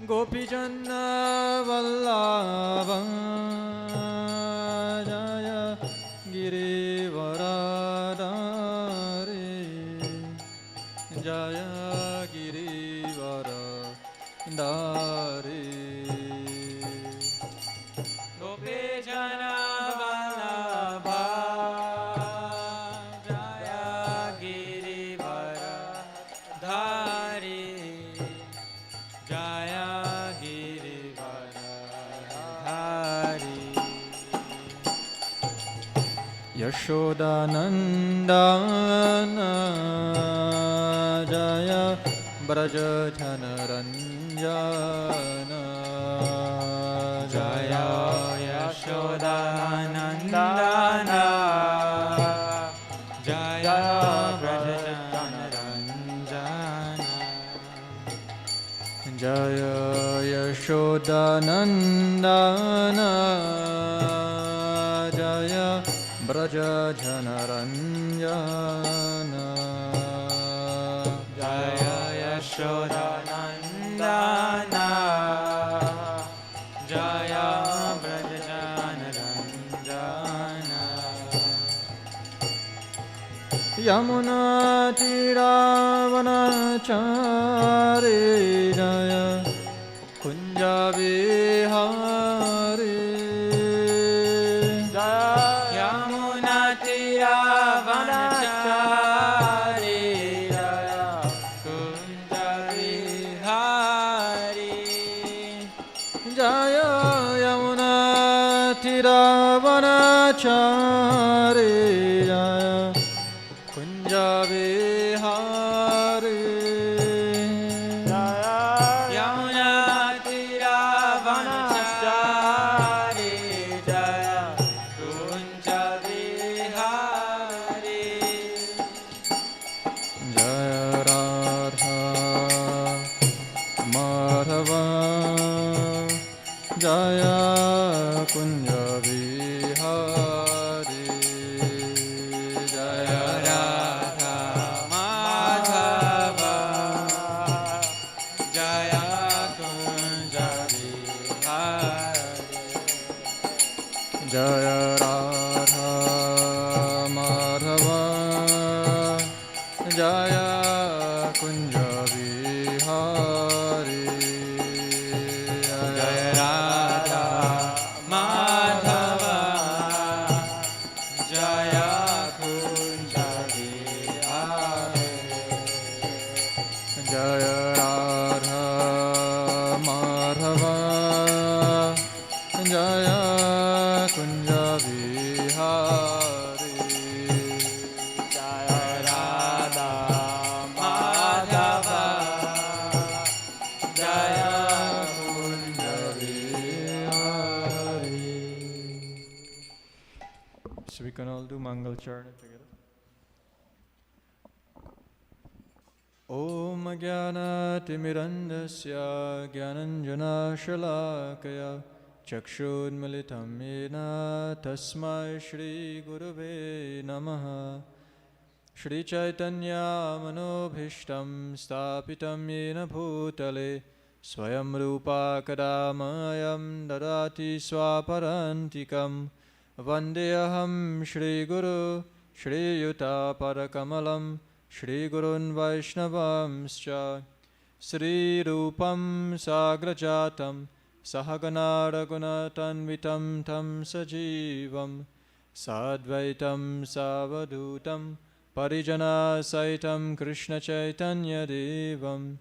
Gopijana Vallabha Jaya Girivaradari Jaya Girivaradari Gopijana Vallabha Yashodanandana Jaya Braja Janaranjana Jaya Yashodanandana Jaya Braja Janaranjana Jaya Yashodanandana Jaya Braja Janaranjana Jaya Yashodanandana Jaya Braja Janaranjana Yamuna Tiravanachari Jaya Kunja Vihari Yamuna Tiravanachari Jaya Kunja Vihari Jaya Yamuna Tiravanachari Jaya Kunja Vihari Yamuna Tiravanachari Jaya Kunja Vihari Jaya Radha Madhava Jaya Kunja Vihari Jaya Radha Madhava Jaya Kunja Vihari Jaya Radha Madhava Jaya Kunja Vihari Jaya Radha Madhava Jaya Kunja Vihari Jaya Radha Madhava Jaya Kunja Vihari Jaya Radha Madhava Jaya Kunja Vihari. So we can all do Mangal Charana together. Om Jnana Timirandasya Jnananjana Shalakaya Chakshunmilitam Yena Tasmai Shri Gurave Namaha Shri Chaitanya Manobhishtam Stapitam Yena Bhutale Swayam Rupa Kadamayam Dadati Swaparantikam Vandeham Shri Guru Shri Yuta Parakamalam Shri Gurun Vaishnavamscha Sri Rupam Sagrajatam Sahagana Ragunatanvitam Tam Sajivam Sadvaitam Savadutam Parijana Saitam Krishna Chaitanya Devam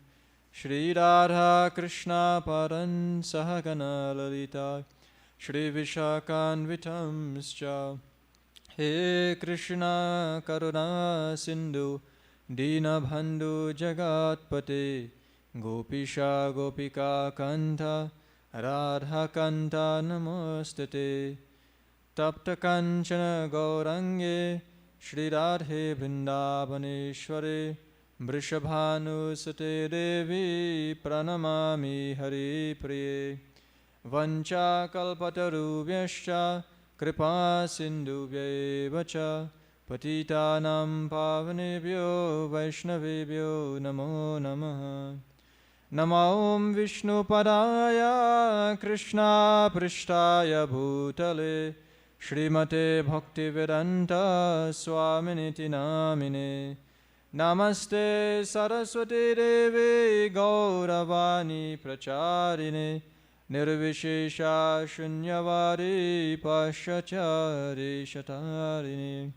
Shri Radha Krishna Paran Sahagana Lalita Shri Vishakanvitamscha He Krishna Karuna Sindhu Dinabandhu Jagatpate Gopisha Gopika Kanta Radha Kanta Namostate Tapta Kanchana Gaurange Shri Radhe Vrindavaneshware Vrishabhanusate Devi Pranamami Hari Priye Vancha Kalpatarubhyascha Kripa Sindhubhyeva cha Patitanam Pavanebhyo Vaishnavebhyo Namo Namaha Namo Om Vishnu Padaya Krishna Prishtaya Bhutale Shrimate Bhaktivedanta Swaminiti Namine Namaste Saraswati Devi Gauravani Pracharine Nirvishesha Shunyavadi Pashachari Shatarini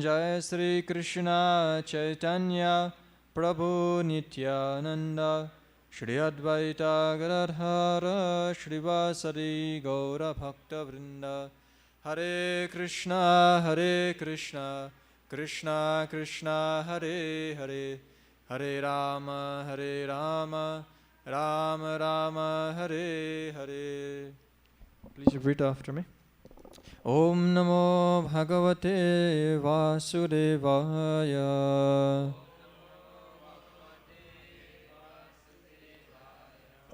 Jaya Sri Krishna Chaitanya Prabhu Nityananda Shri Advaita Gadadhara Shri Vasari Gaura Bhakta Vrinda Hare Krishna, Hare Krishna, Krishna Krishna, Hare Hare, Hare Rama, Hare Rama, Rama Rama, Hare Hare. Please repeat after me. Om Namo Bhagavate Vasudevaya.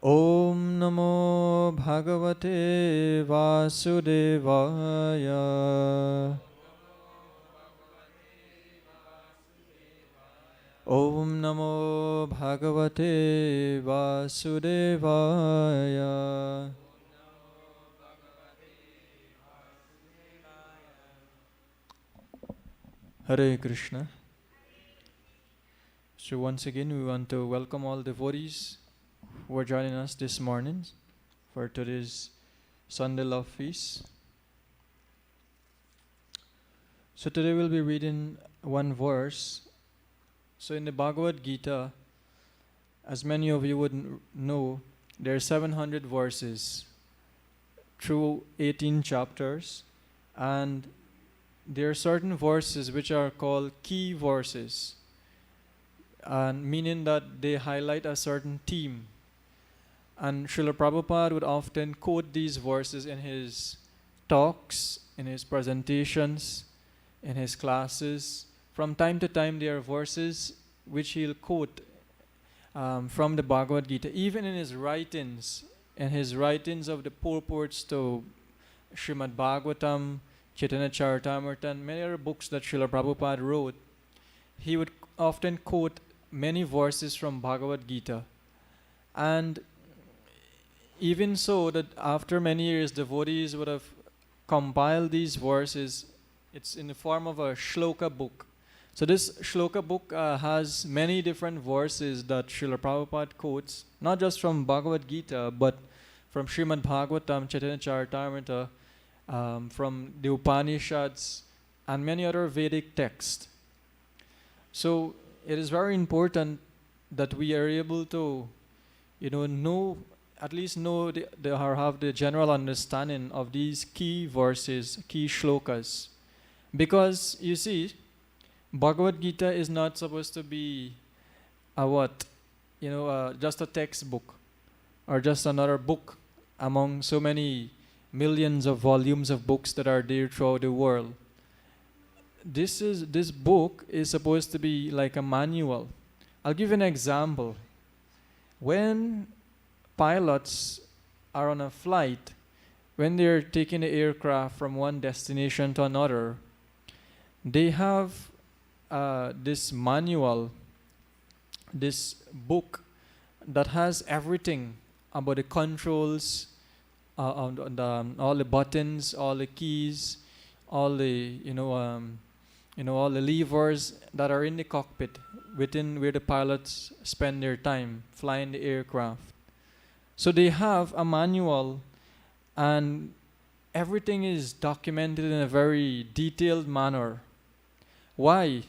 Om Namo Bhagavate Vasudevaya. Om Namo Bhagavate Vasudevaya. Hare Krishna. So once again we want to welcome all devotees who are joining us this morning for today's Sunday Love Feast. So today we'll be reading one verse. So in the Bhagavad Gita, as many of you would know, there are 700 verses through 18 chapters, and there are certain verses which are called key verses, and meaning that they highlight a certain theme. And Srila Prabhupada would often quote these verses in his talks, in his presentations, in his classes. From time to time, there are verses which he'll quote from the Bhagavad Gita, even in his writings of the purports to Srimad Bhagavatam, Chaitanya Charitamrita, and many other books that Srila Prabhupada wrote. He would often quote many verses from Bhagavad Gita. And even so, that after many years, devotees would have compiled these verses. It's in the form of a shloka book. So this shloka book has many different verses that Srila Prabhupada quotes, not just from Bhagavad Gita, but from Srimad Bhagavatam, Chaitanya Charitamrita, from the Upanishads, and many other Vedic texts. So it is very important that we are able to, at least know or have the general understanding of these key verses, key shlokas. Because, you see, Bhagavad Gita is not supposed to be just a textbook or just another book among so many millions of volumes of books that are there throughout the world. This book is supposed to be like a manual. I'll give you an example. When pilots are on a flight, when they're taking the aircraft from one destination to another, they have this manual, this book that has everything about the controls, all the buttons, all the keys, all the all the levers that are in the cockpit, within where the pilots spend their time flying the aircraft. So they have a manual, and everything is documented in a very detailed manner. Why?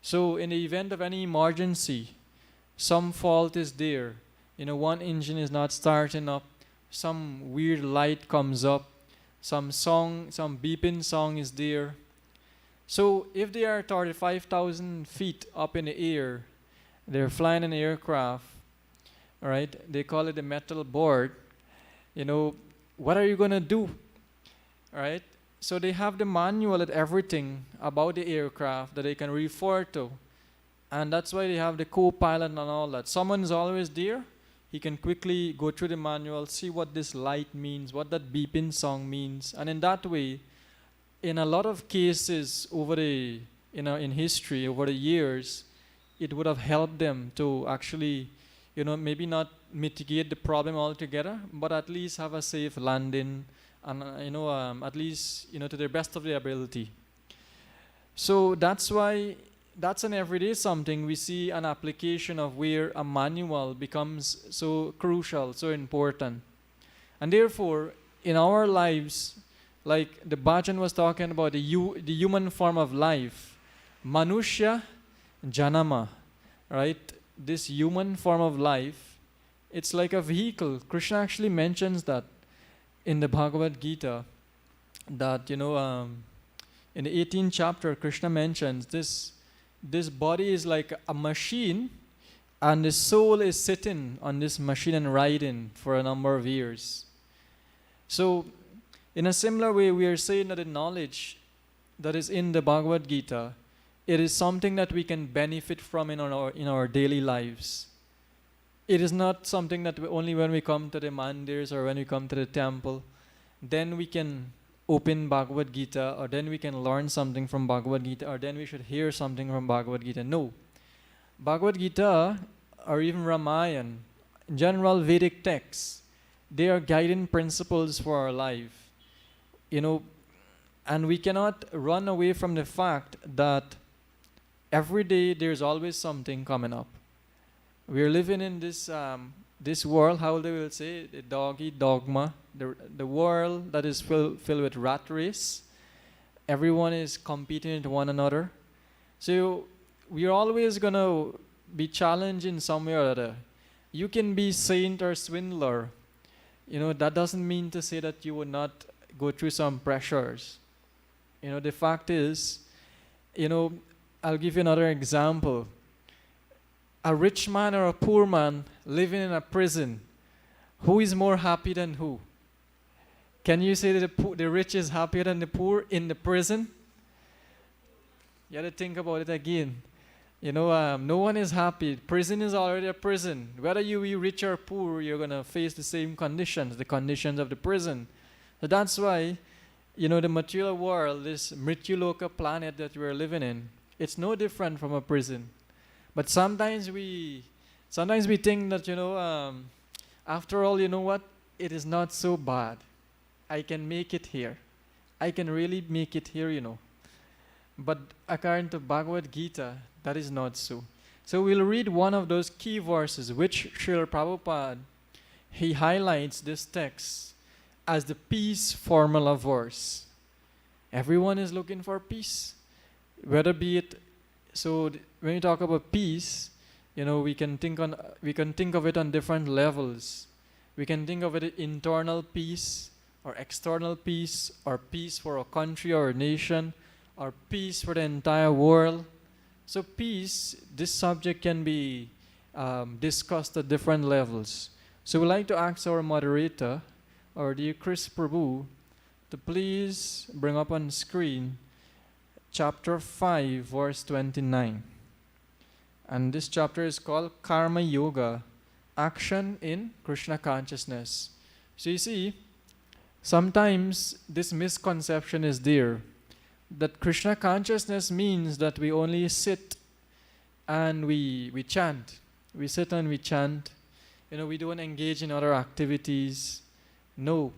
So in the event of any emergency, some fault is there. One engine is not starting up, some weird light comes up, some beeping song is there. So if they are 35,000 feet up in the air, they're flying an aircraft, all right? They call it the metal board. What are you going to do? All right? So they have the manual and everything about the aircraft that they can refer to. And that's why they have the co-pilot and all that. Someone is always there. He can quickly go through the manual, see what this light means, what that beeping song means. And in that way, in a lot of cases in history, over the years, it would have helped them to actually, maybe not mitigate the problem altogether, but at least have a safe landing, and at least to the best of their ability. So that's why that's an everyday something. We see an application of where a manual becomes so crucial, so important. And therefore, in our lives, like the Bhajan was talking about the human form of life, Manushya Janama, right? This human form of life, it's like a vehicle. Krishna actually mentions that in the Bhagavad Gita, that, in the 18th chapter, Krishna mentions this body is like a machine, and the soul is sitting on this machine and riding for a number of years. So, in a similar way, we are saying that the knowledge that is in the Bhagavad Gita, it is something that we can benefit from in our daily lives. It is not something that only when we come to the mandirs or when we come to the temple, then we can open Bhagavad Gita, or then we can learn something from Bhagavad Gita, or then we should hear something from Bhagavad Gita. No. Bhagavad Gita, or even Ramayana, in general Vedic texts, they are guiding principles for our life. And we cannot run away from the fact that every day there's always something coming up. We are living in this world, how they will say, the dogma, the world that is filled with rat race. Everyone is competing with one another. So we are always going to be challenged in some way or other. You can be saint or swindler. That doesn't mean to say that you would not go through some pressures. The fact is, I'll give you another example. A rich man or a poor man living in a prison, who is more happy than who? Can you say that the rich is happier than the poor in the prison? You have to think about it again. No one is happy. Prison is already a prison. Whether you be rich or poor, you're going to face the same conditions, the conditions of the prison. So that's why, the material world, this Mrityuloka planet that we're living in, it's no different from a prison. But sometimes we think that, after all, what? It is not so bad. I can make it here. I can really make it here, But according to Bhagavad Gita, that is not so. So we'll read one of those key verses, which Srila Prabhupada, he highlights this text as the peace formula verse. Everyone is looking for peace. Whether be it, when you talk about peace, we can think of it on different levels. We can think of it internal peace, or external peace, or peace for a country or a nation, or peace for the entire world. So peace, this subject can be discussed at different levels. So we'd like to ask our moderator, our dear Chris Prabhu, to please bring up on screen chapter 5, verse 29. And this chapter is called Karma Yoga, Action in Krishna Consciousness. So you see, sometimes this misconception is there, that Krishna consciousness means that we only sit and we chant. We sit and we chant. We don't engage in other activities. No.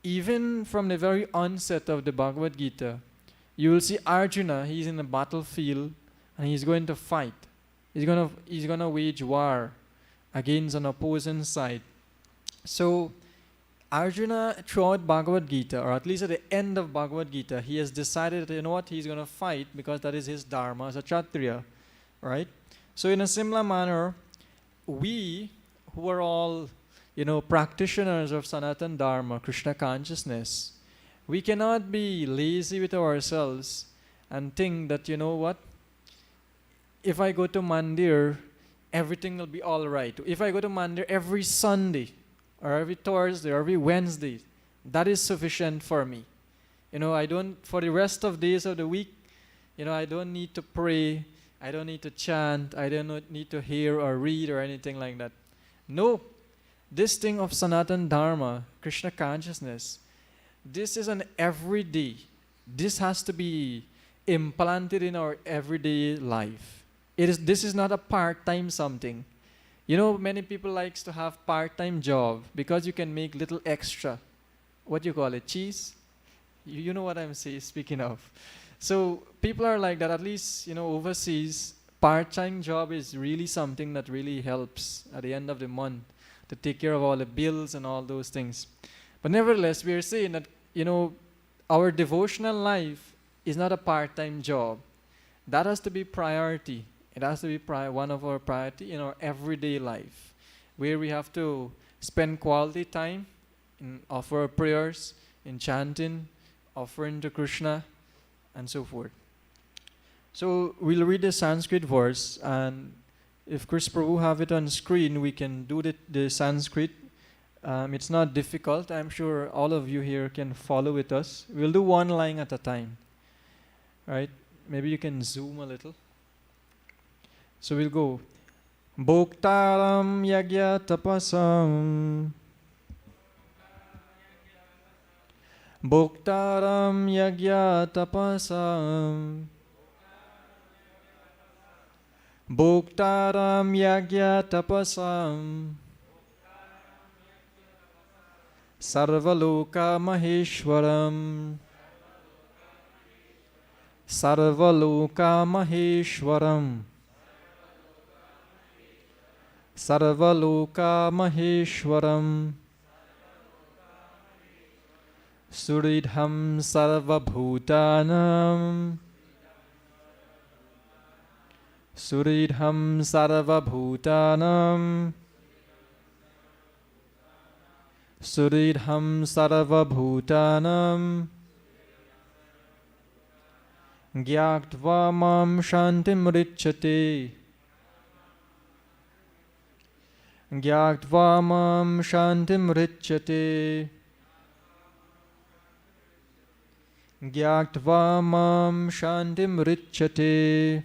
Even from the very onset of the Bhagavad Gita, you will see Arjuna, he's in the battlefield and he's going to fight. He's going to wage war against an opposing side. So Arjuna, throughout Bhagavad Gita, or at least at the end of Bhagavad Gita, he has decided that, he's going to fight because that is his dharma as a Kshatriya, right? So in a similar manner, we who are all, practitioners of Sanatana Dharma, Krishna consciousness, we cannot be lazy with ourselves and think that, if I go to Mandir, everything will be all right. If I go to Mandir every Sunday, or every Thursday, or every Wednesday, that is sufficient for me. For the rest of days of the week, I don't need to pray, I don't need to chant, I don't need to hear or read or anything like that. No, this thing of Sanatana Dharma, Krishna consciousness, this is an everyday. This has to be implanted in our everyday life. This is not a part-time something. Many people likes to have part-time job because you can make little extra. What do you call it? Cheese? You know what I'm speaking of. So people are like that. At least, overseas, part-time job is really something that really helps at the end of the month to take care of all the bills and all those things. But nevertheless, we are saying that, our devotional life is not a part-time job. That has to be priority. It has to be one of our priority in our everyday life, where we have to spend quality time in offer prayers, in chanting, offering to Krishna, and so forth. So we'll read the Sanskrit verse, and if Chris Prabhu have it on screen, we can do the Sanskrit. It's not difficult. I'm sure all of you here can follow with us. We'll do one line at a time. Right? Maybe you can zoom a little. So we'll go. Bhoktaram yagya tapasam. Bhoktaram yagya tapasam. Bhoktaram yagya tapasam. Sarvaloka maheshwaram. Sarvaloka maheshwaram. Sarvaloka maheshwaram. Suridham sarvabhutanam. Suridham sarvabhutanam. Suridham sarvabhutanam. Gyaktva mam shantim richate. Gyaktva mam shantim richate. Gyaktva mam shantim richate.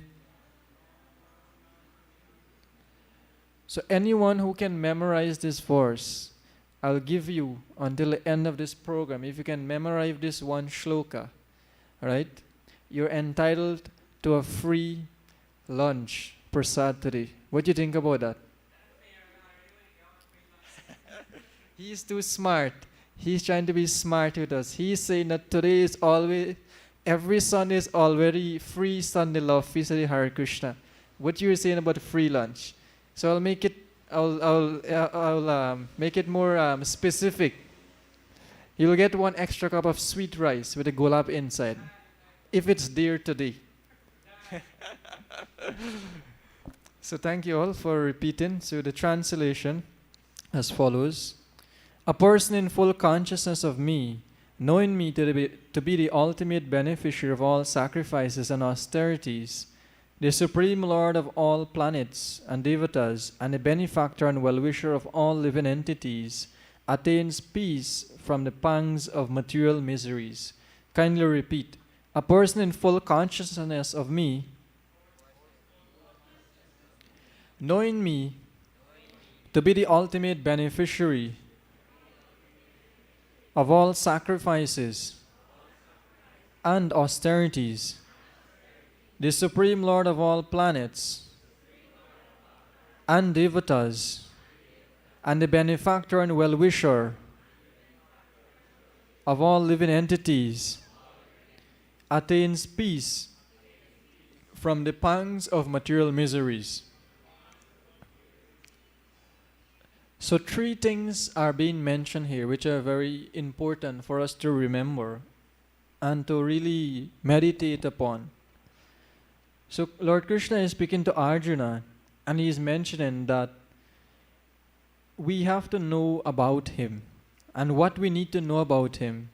So anyone who can memorize this verse, I'll give you until the end of this program. If you can memorize this one shloka, right? You're entitled to a free lunch prasad today. What do you think about that? He's too smart. He's trying to be smart with us. He's saying that today is always, every Sunday is already free Sunday love feast of the Hare Krishna. What you're saying about free lunch? So I'll make it. I'll make it more specific. You'll get one extra cup of sweet rice with a gulab inside, if it's there today. So thank you all for repeating. So the translation as follows. A person in full consciousness of me, knowing me to be the ultimate beneficiary of all sacrifices and austerities, the Supreme Lord of all planets and devatas, and the benefactor and well-wisher of all living entities, attains peace from the pangs of material miseries. Kindly repeat. A person in full consciousness of me, knowing me to be the ultimate beneficiary of all sacrifices and austerities, the Supreme Lord of all planets and devatas, and the benefactor and well-wisher of all living entities, attains peace from the pangs of material miseries. So 3 things are being mentioned here which are very important for us to remember and to really meditate upon. So Lord Krishna is speaking to Arjuna, and he is mentioning that we have to know about him and what we need to know about him.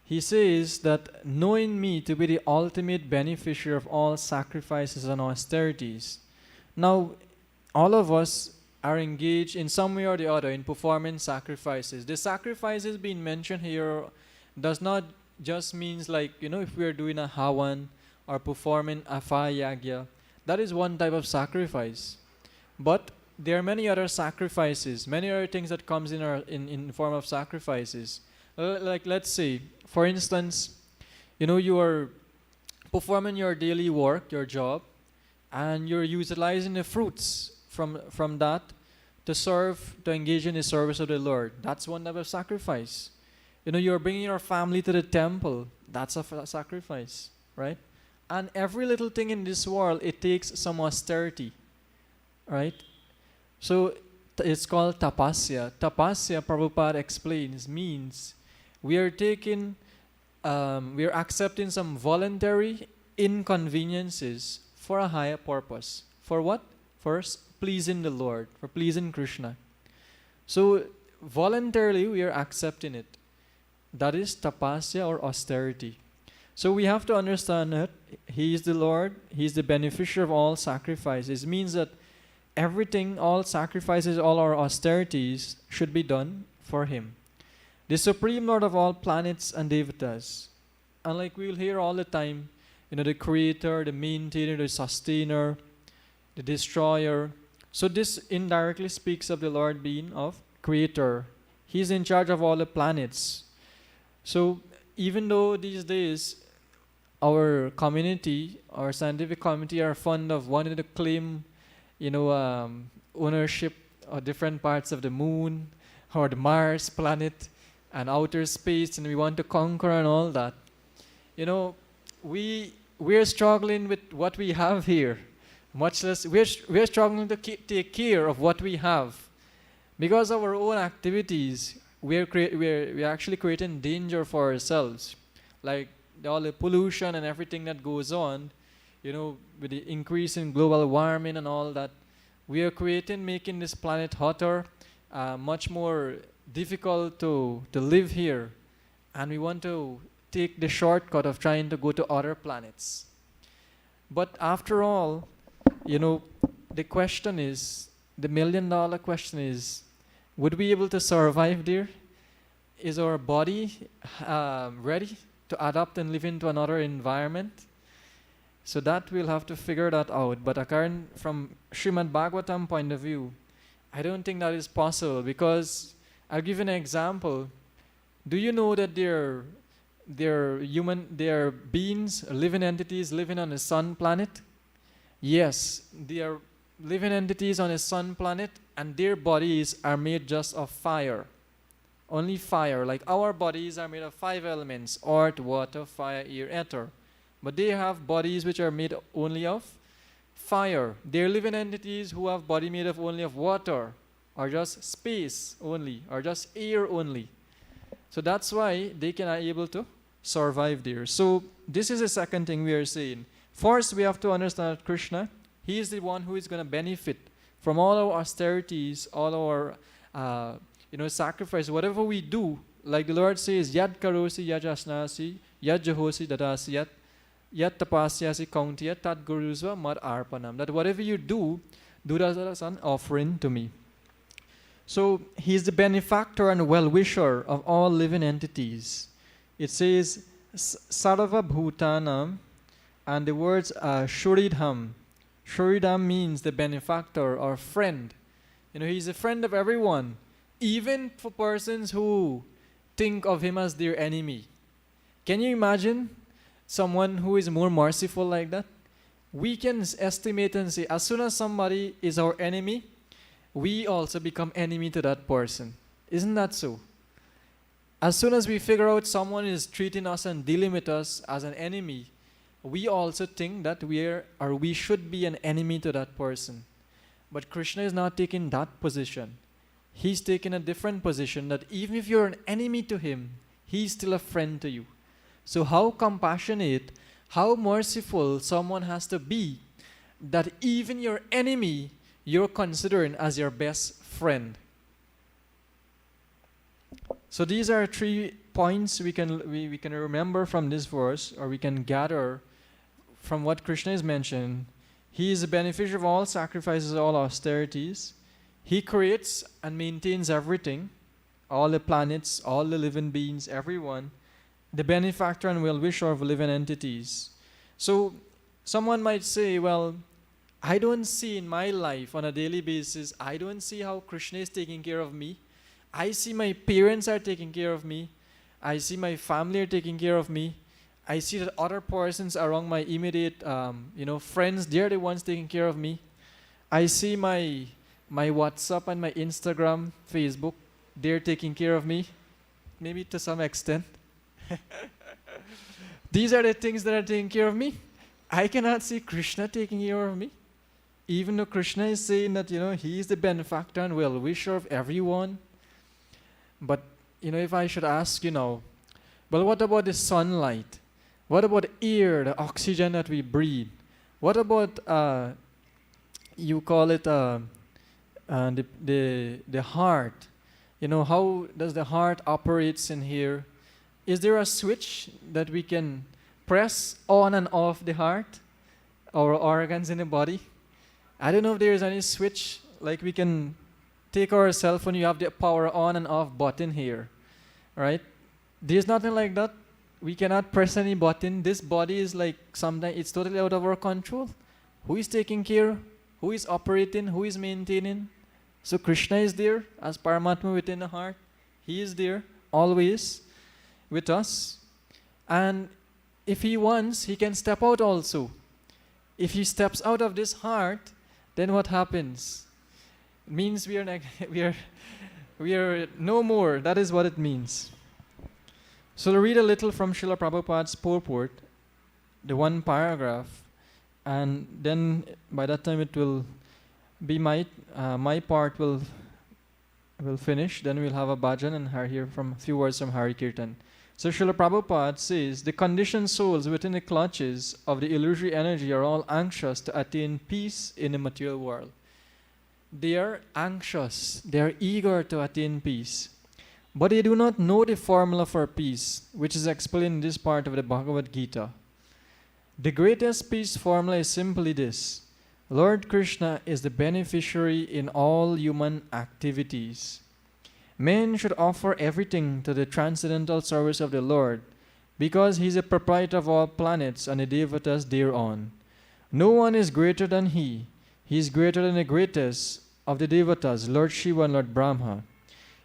He says that knowing me to be the ultimate beneficiary of all sacrifices and austerities. Now, all of us are engaged in some way or the other in performing sacrifices. The sacrifices being mentioned here does not just means like, if we are doing a havan or performing afa yagya, that is one type of sacrifice. But there are many other sacrifices, many other things that comes in form of sacrifices. Like let's say, for instance, you are performing your daily work, your job, and you're utilizing the fruits from that to engage in the service of the Lord. That's one type of sacrifice. You're bringing your family to the temple. That's a sacrifice, right? And every little thing in this world, it takes some austerity, right? So it's called tapasya. Tapasya, Prabhupada explains, means we are accepting some voluntary inconveniences for a higher purpose. For what? First, pleasing the Lord, for pleasing Krishna. So voluntarily we are accepting it. That is tapasya or austerity. So we have to understand that He is the Lord, He is the beneficiary of all sacrifices. It means that everything, all sacrifices, all our austerities should be done for Him. The Supreme Lord of all planets and devatas. And like we will hear all the time, the creator, the maintainer, the sustainer, the destroyer. So this indirectly speaks of the Lord being of creator. He's in charge of all the planets. So even though these days our community, our scientific community are fond of wanting to claim, ownership of different parts of the moon or the Mars planet and outer space, and we want to conquer and all that. We're struggling with what we have here. Much less, we're struggling to take care of what we have. Because of our own activities, we're actually creating danger for ourselves. Like all the pollution and everything that goes on, with the increase in global warming and all that, we are making this planet hotter, much more difficult to live here. And we want to take the shortcut of trying to go to other planets. But after all, the question is, the million-dollar question is, would we be able to survive there? Is our body ready to adapt and live into another environment? So that we'll have to figure that out. But from Srimad Bhagavatam point of view, I don't think that is possible, because I'll give you an example. Do you know that there are beings, living entities living on a sun planet? Yes, they are living entities on a sun planet, and their bodies are made just of fire. Only fire. Like our bodies are made of 5 elements: earth, water, fire, air, ether. But they have bodies which are made only of fire. They're living entities who have body made of only of water, or just space only, or just air only. So that's why they can are able to survive there. So this is the second thing we are saying. First, we have to understand that Krishna, He is the one who is going to benefit from all our austerities, all our sacrifice, whatever we do. Like the Lord says, Yad karosi, yad jasnasi, yad jahosi, dadasi, yad tapasyasi kauntiya, tat gurusva mad arpanam. That whatever you do that as an offering to me. So He is the benefactor and well-wisher of all living entities. It says, Sarva Bhutanam, and the words Shuridham. Shuridham means the benefactor or friend. He's a friend of everyone, even for persons who think of Him as their enemy. Can you imagine someone who is more merciful like that? We can estimate and say, as soon as somebody is our enemy, we also become enemy to that person. Isn't that so? As soon as we figure out someone is treating us and dealing with us as an enemy, we also think that we should be an enemy to that person. But Krishna is not taking that position. He's taking a different position, that even if you're an enemy to Him, He's still a friend to you. So how compassionate, how merciful someone has to be, that even your enemy, you're considering as your best friend. So these are 3 points we can remember from this verse, or we can gather from what Krishna is mentioned. He is the beneficiary of all sacrifices, all austerities. He creates and maintains everything, all the planets, all the living beings, everyone. The benefactor and well-wisher of living entities. So someone might say, well, I don't see in my life on a daily basis, I don't see how Krishna is taking care of me. I see my parents are taking care of me. I see my family are taking care of me. I see that other persons around my immediate, friends, they're the ones taking care of me. I see my WhatsApp and my Instagram, Facebook, they're taking care of me, maybe to some extent. These are the things that are taking care of me. I cannot see Krishna taking care of me. Even though Krishna is saying that, He is the benefactor and well-wisher of everyone. But, if I should ask, well, what about the sunlight? What about the air, the oxygen that we breathe? What about, you call it the heart? How does the heart operates in here? is there a switch that we can press on and off the heart, our organs in the body? I don't know if there is any switch, like we can take our cell phone, you have the power on and off button here, right? There's nothing like that. We cannot press any button. This body is like sometimes it's totally out of our control. Who is taking care? Who is operating? Who is maintaining? So Krishna is there as Paramatma within the heart. He is there always with us. And if he wants, he can step out also. If he steps out of this heart, then what happens? It means we are no more. That is what it means. So to read a little from Srila Prabhupada's purport, the one paragraph, and then by that time it will be my part will finish. Then we'll have a bhajan and hear from a few words from Hari Kirtan. So Srila Prabhupada says, the conditioned souls within the clutches of the illusory energy are all anxious to attain peace in the material world. They are anxious, they are eager to attain peace. But they do not know the formula for peace, which is explained in this part of the Bhagavad Gita. The greatest peace formula is simply this: Lord Krishna is the beneficiary in all human activities. Men should offer everything to the transcendental service of the Lord, because he is the proprietor of all planets and the devatas thereon. No one is greater than he. He is greater than the greatest of the devatas, Lord Shiva and Lord Brahma.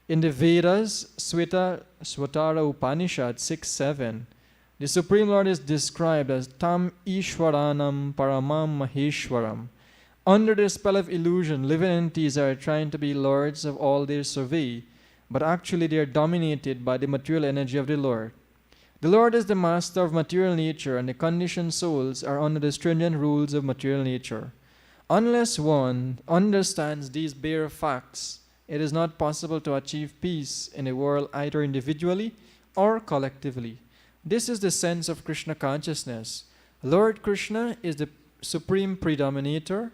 In the Vedas, Swatara Upanishad 6-7, the Supreme Lord is described as Tam Ishwaranam Paramam Maheshwaram. Under the spell of illusion, living entities are trying to be lords of all their survey, but actually they are dominated by the material energy of the Lord. The Lord is the master of material nature, and the conditioned souls are under the stringent rules of material nature. Unless one understands these bare facts, it is not possible to achieve peace in a world either individually or collectively. This is the sense of Krishna consciousness. Lord Krishna is the supreme predominator,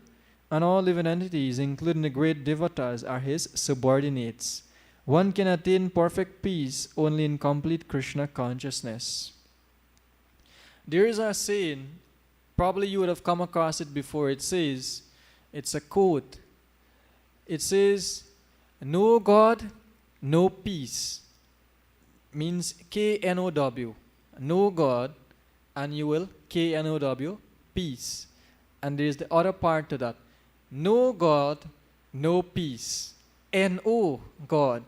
and all living entities, including the great devatas, are his subordinates. One can attain perfect peace only in complete Krishna consciousness. There is a saying, probably you would have come across it before. It says, it's a quote. It says, no God, no peace. Means K-N-O-W. No God, and you will K-N-O-W, peace. And there is the other part to that. No God, no peace. N-O, God.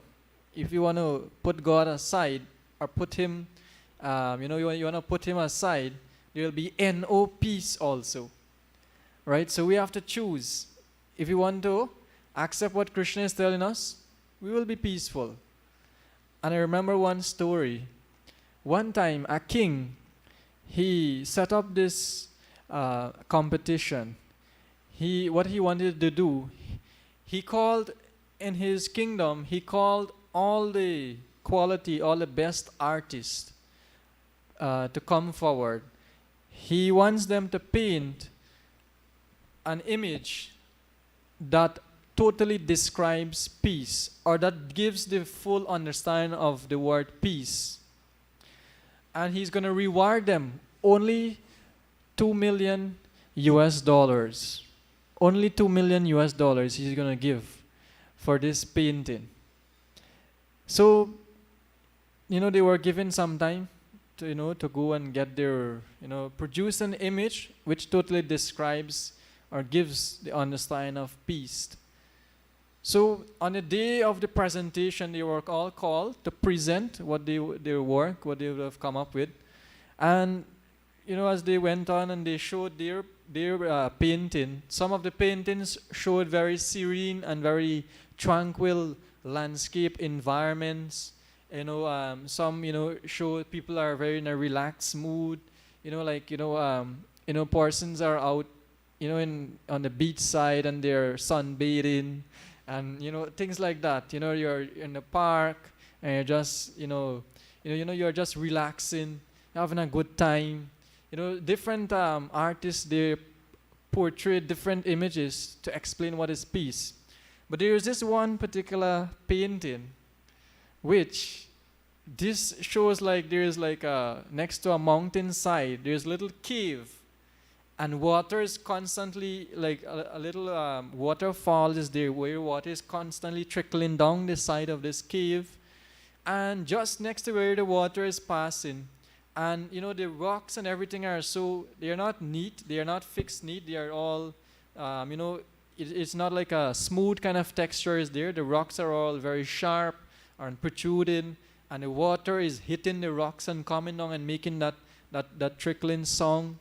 If you want to put God aside or put him, you want to put him aside, there will be N-O, peace also. Right? So we have to choose. If you want to accept what Krishna is telling us, we will be peaceful. And I remember one story. One time, a king, he set up this competition. What he wanted to do, he called in his kingdom, he called all the best artists to come forward. He wants them to paint an image that totally describes peace, or that gives the full understanding of the word peace. And he's going to reward them only $2 million. Only $2 million he's going to give for this painting. So, they were given some time to go and get their, produce an image which totally describes or gives the understanding of peace. So on the day of the presentation, they were all called to present their work, what they would have come up with. And, as they went on and they showed their painting, some of the paintings showed very serene and very tranquil landscape environments. Some, show people are very in a relaxed mood. Persons are out, on the beach side and they're sunbathing. And things like that. You're in the park and you're just you're just relaxing, having a good time. Different artists, they portray different images to explain what is peace. But there is this one particular painting which this shows like there's like a, next to a mountainside, there's a little cave, and water is constantly, like a little waterfall is there where water is constantly trickling down the side of this cave. And just next to where the water is passing, and you know, the rocks and everything are so, they're not neat, they are not fixed neat, they are all, you know, it's not like a smooth kind of texture is there. The rocks are all very sharp and protruding, and the water is hitting the rocks and coming down and making that trickling sound.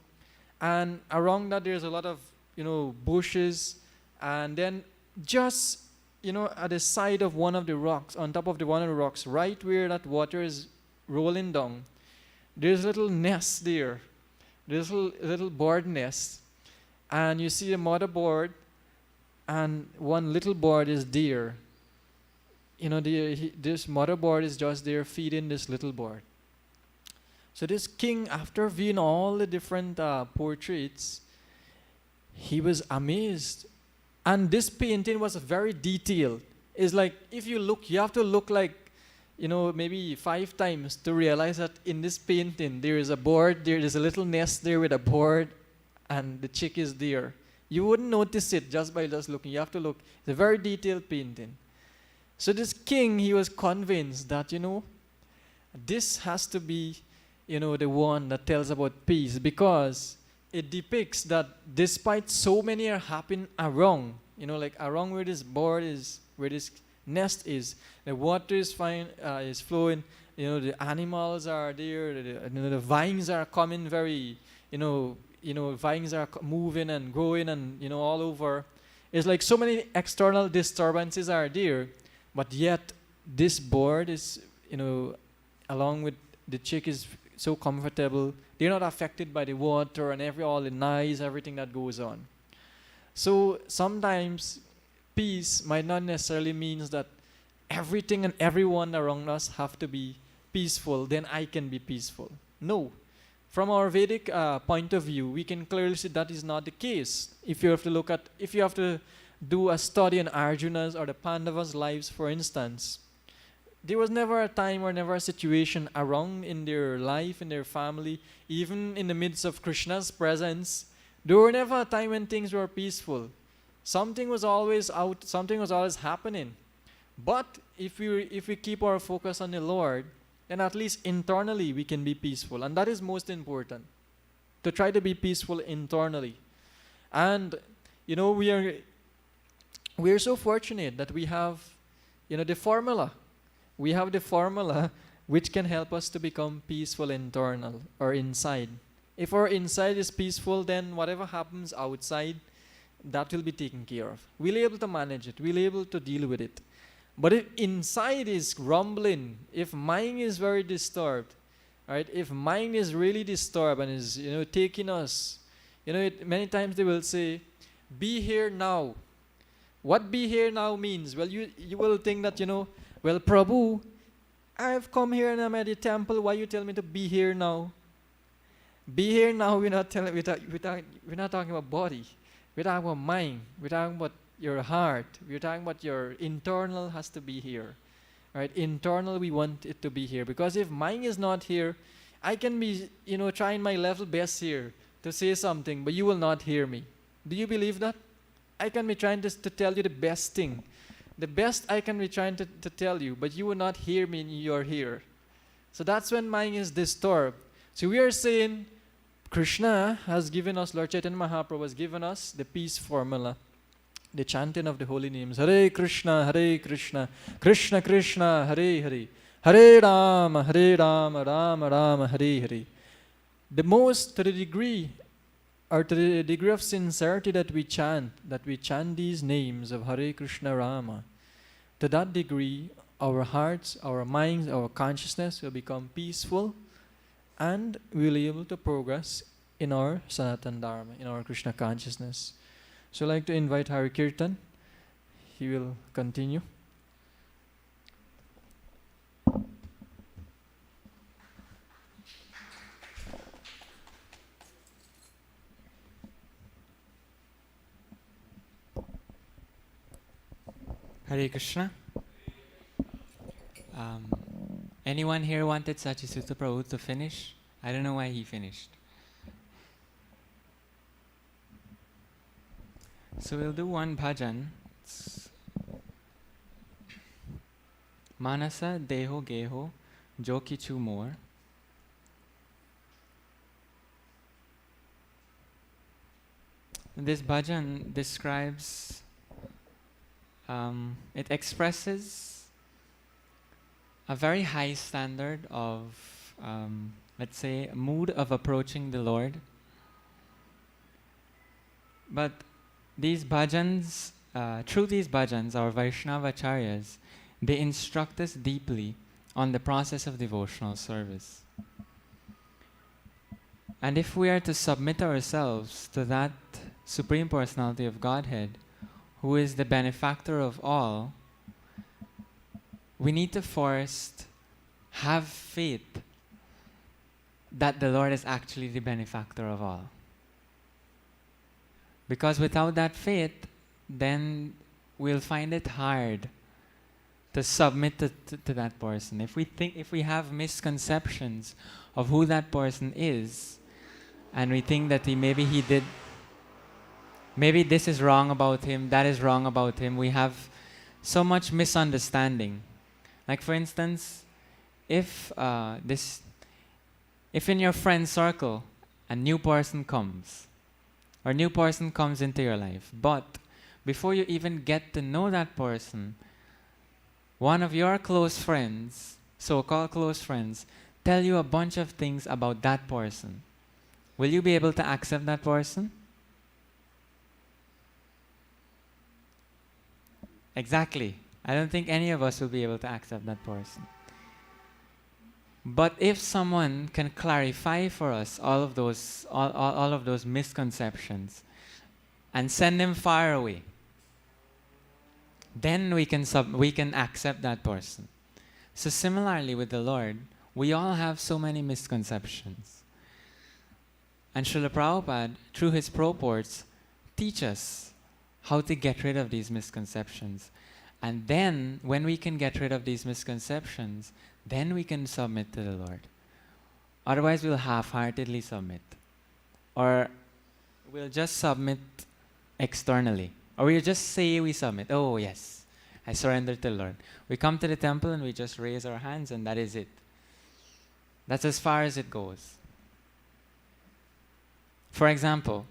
And around that there's a lot of, you know, bushes. And then just, you know, at the side of one of the rocks, on top of the one of the rocks, right where that water is rolling down, there's a little nest there. There's a little bird nest. And you see a mother bird, and one little bird is there. You know, this mother bird is just there feeding this little bird. So this king, after viewing all the different portraits, he was amazed. And this painting was very detailed. It's like, if you look, you have to look like, you know, maybe 5 times to realize that in this painting there is a bird, there is a little nest there with a bird, and the chick is there. You wouldn't notice it just by just looking. You have to look. It's a very detailed painting. So this king, he was convinced that, you know, this has to be, you know, the one that tells about peace, because it depicts that despite so many are happening around, you know, like around where this bird is, where this nest is, the water is fine, is flowing, you know, the animals are there, the vines are coming very, you know, vines are moving and growing and, you know, all over. It's like so many external disturbances are there, but yet this bird is, you know, along with the chick is so comfortable. They're not affected by the water and all the noise, everything that goes on. So sometimes peace might not necessarily means that everything and everyone around us have to be peaceful, then I can be peaceful. No. From our Vedic point of view, we can clearly see that is not the case. If you have to do a study on Arjuna's or the Pandavas' lives, for instance, there was never a time or never a situation around in their life, in their family, even in the midst of Krishna's presence, there were never a time when things were peaceful. Something was always out, something was always happening. But if we keep our focus on the Lord, then at least internally we can be peaceful. And that is most important, to try to be peaceful internally. And, you know, we are so fortunate that we have, you know, the formula. We have the formula which can help us to become peaceful internal or inside. If our inside is peaceful, then whatever happens outside, that will be taken care of. We'll be able to manage it. We'll be able to deal with it. But if inside is rumbling, if mind is very disturbed, right? If mind is really disturbed and is, you know, taking us, you know, many times they will say, "Be here now." What "be here now" means? Well, you will think that, you know, well, Prabhu, I've come here and I'm at the temple. Why you tell me to be here now? Be here now. We're not talking about body. We're talking about mind. We're talking about your heart. We're talking about your internal has to be here, right? Internal, we want it to be here, because if mind is not here, I can be, you know, trying my level best here to say something, but you will not hear me. Do you believe that? I can be trying to tell you the best thing. The best I can be trying to tell you, but you will not hear me in your ear. So that's when mind is disturbed. So we are saying Krishna has given us, Lord Chaitanya Mahaprabhu has given us the peace formula. The chanting of the holy names. Hare Krishna, Krishna Krishna, Hare Hare. Hare Rama, Rama Rama, Hare Hare. The most, to the degree of sincerity that we chant these names of Hare Krishna Rama, to that degree, our hearts, our minds, our consciousness will become peaceful, and we will be able to progress in our Sanatana Dharma, in our Krishna consciousness. So I'd like to invite Hari Kirtan. He will continue. Hare Krishna. Anyone here wanted Sachisuta Prabhu to finish? I don't know why he finished. So we'll do one bhajan. It's Manasa Deho Geho Jo Kichu More. This bhajan describes, it expresses a very high standard of, let's say, a mood of approaching the Lord. But these bhajans, through these bhajans, our Vaishnava acharyas, they instruct us deeply on the process of devotional service. And if we are to submit ourselves to that Supreme Personality of Godhead, who is the benefactor of all, we need to first have faith that the Lord is actually the benefactor of all. Because without that faith, then we'll find it hard to submit to that person. If we have misconceptions of who that person is, and we think that maybe this is wrong about him, that is wrong about him, we have so much misunderstanding. Like for instance, if in your friend circle a new person comes, or a new person comes into your life, but before you even get to know that person, one of your close friends, so-called close friends, tell you a bunch of things about that person, will you be able to accept that person? Exactly. I don't think any of us will be able to accept that person. But if someone can clarify for us all of those misconceptions and send them far away, then we can accept that person. So similarly with the Lord, we all have so many misconceptions. And Srila Prabhupada, through his purports, teach us how to get rid of these misconceptions. And then, when we can get rid of these misconceptions, then we can submit to the Lord. Otherwise, we'll half-heartedly submit. Or we'll just submit externally. Or we'll just say we submit. Oh, yes, I surrender to the Lord. We come to the temple and we just raise our hands and that is it. That's as far as it goes. For example,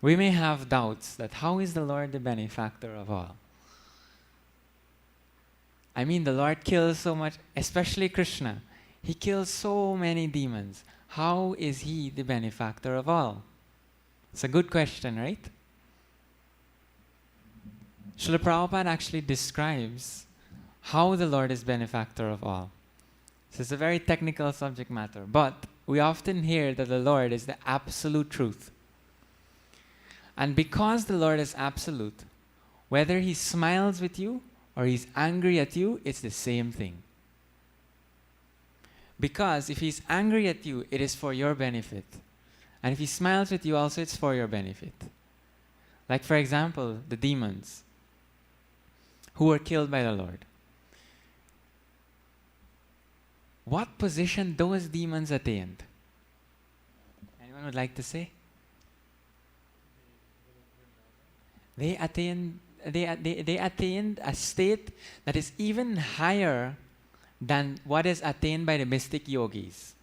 we may have doubts that how is the Lord the benefactor of all? I mean, the Lord kills so much, especially Krishna. He kills so many demons. How is he the benefactor of all? It's a good question, right? Srila Prabhupada actually describes how the Lord is benefactor of all. So it's a very technical subject matter, but we often hear that the Lord is the absolute truth. And because the Lord is absolute, whether he smiles with you or he's angry at you, it's the same thing. Because if he's angry at you, it is for your benefit. And if he smiles with you also, it's for your benefit. Like for example, the demons who were killed by the Lord. What position those demons attained? Anyone would like to say? They attained a state that is even higher than what is attained by the mystic yogis.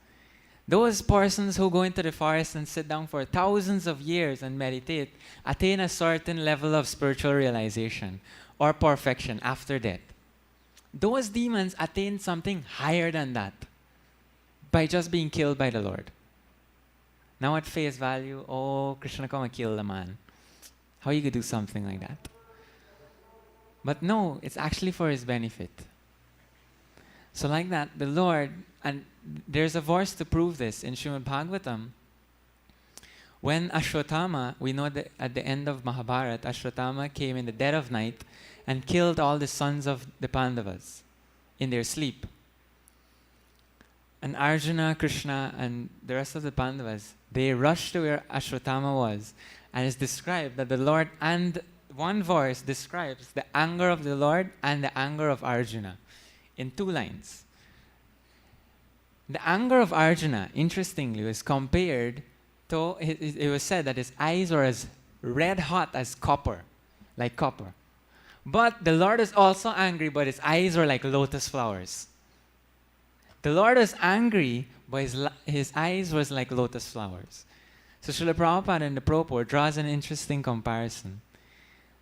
Those persons who go into the forest and sit down for thousands of years and meditate attain a certain level of spiritual realization or perfection after death. Those demons attain something higher than that by just being killed by the Lord. Now at face value, oh, Krishna come and kill the man. How you could do something like that? But no, it's actually for his benefit. So like that, the Lord, and there's a verse to prove this in Srimad Bhagavatam. When Ashwatthama, we know that at the end of Mahabharata, Ashwatthama came in the dead of night and killed all the sons of the Pandavas in their sleep. And Arjuna, Krishna, and the rest of the Pandavas, they rushed to where Ashwatthama was. And it's described that the Lord, and one verse describes the anger of the Lord and the anger of Arjuna in 2 lines. The anger of Arjuna, interestingly, was compared to, it was said that his eyes were as red hot as copper, like copper. But the Lord is also angry, but his eyes were like lotus flowers. The Lord was angry, but his eyes was like lotus flowers. So Srila Prabhupada in the Purport draws an interesting comparison.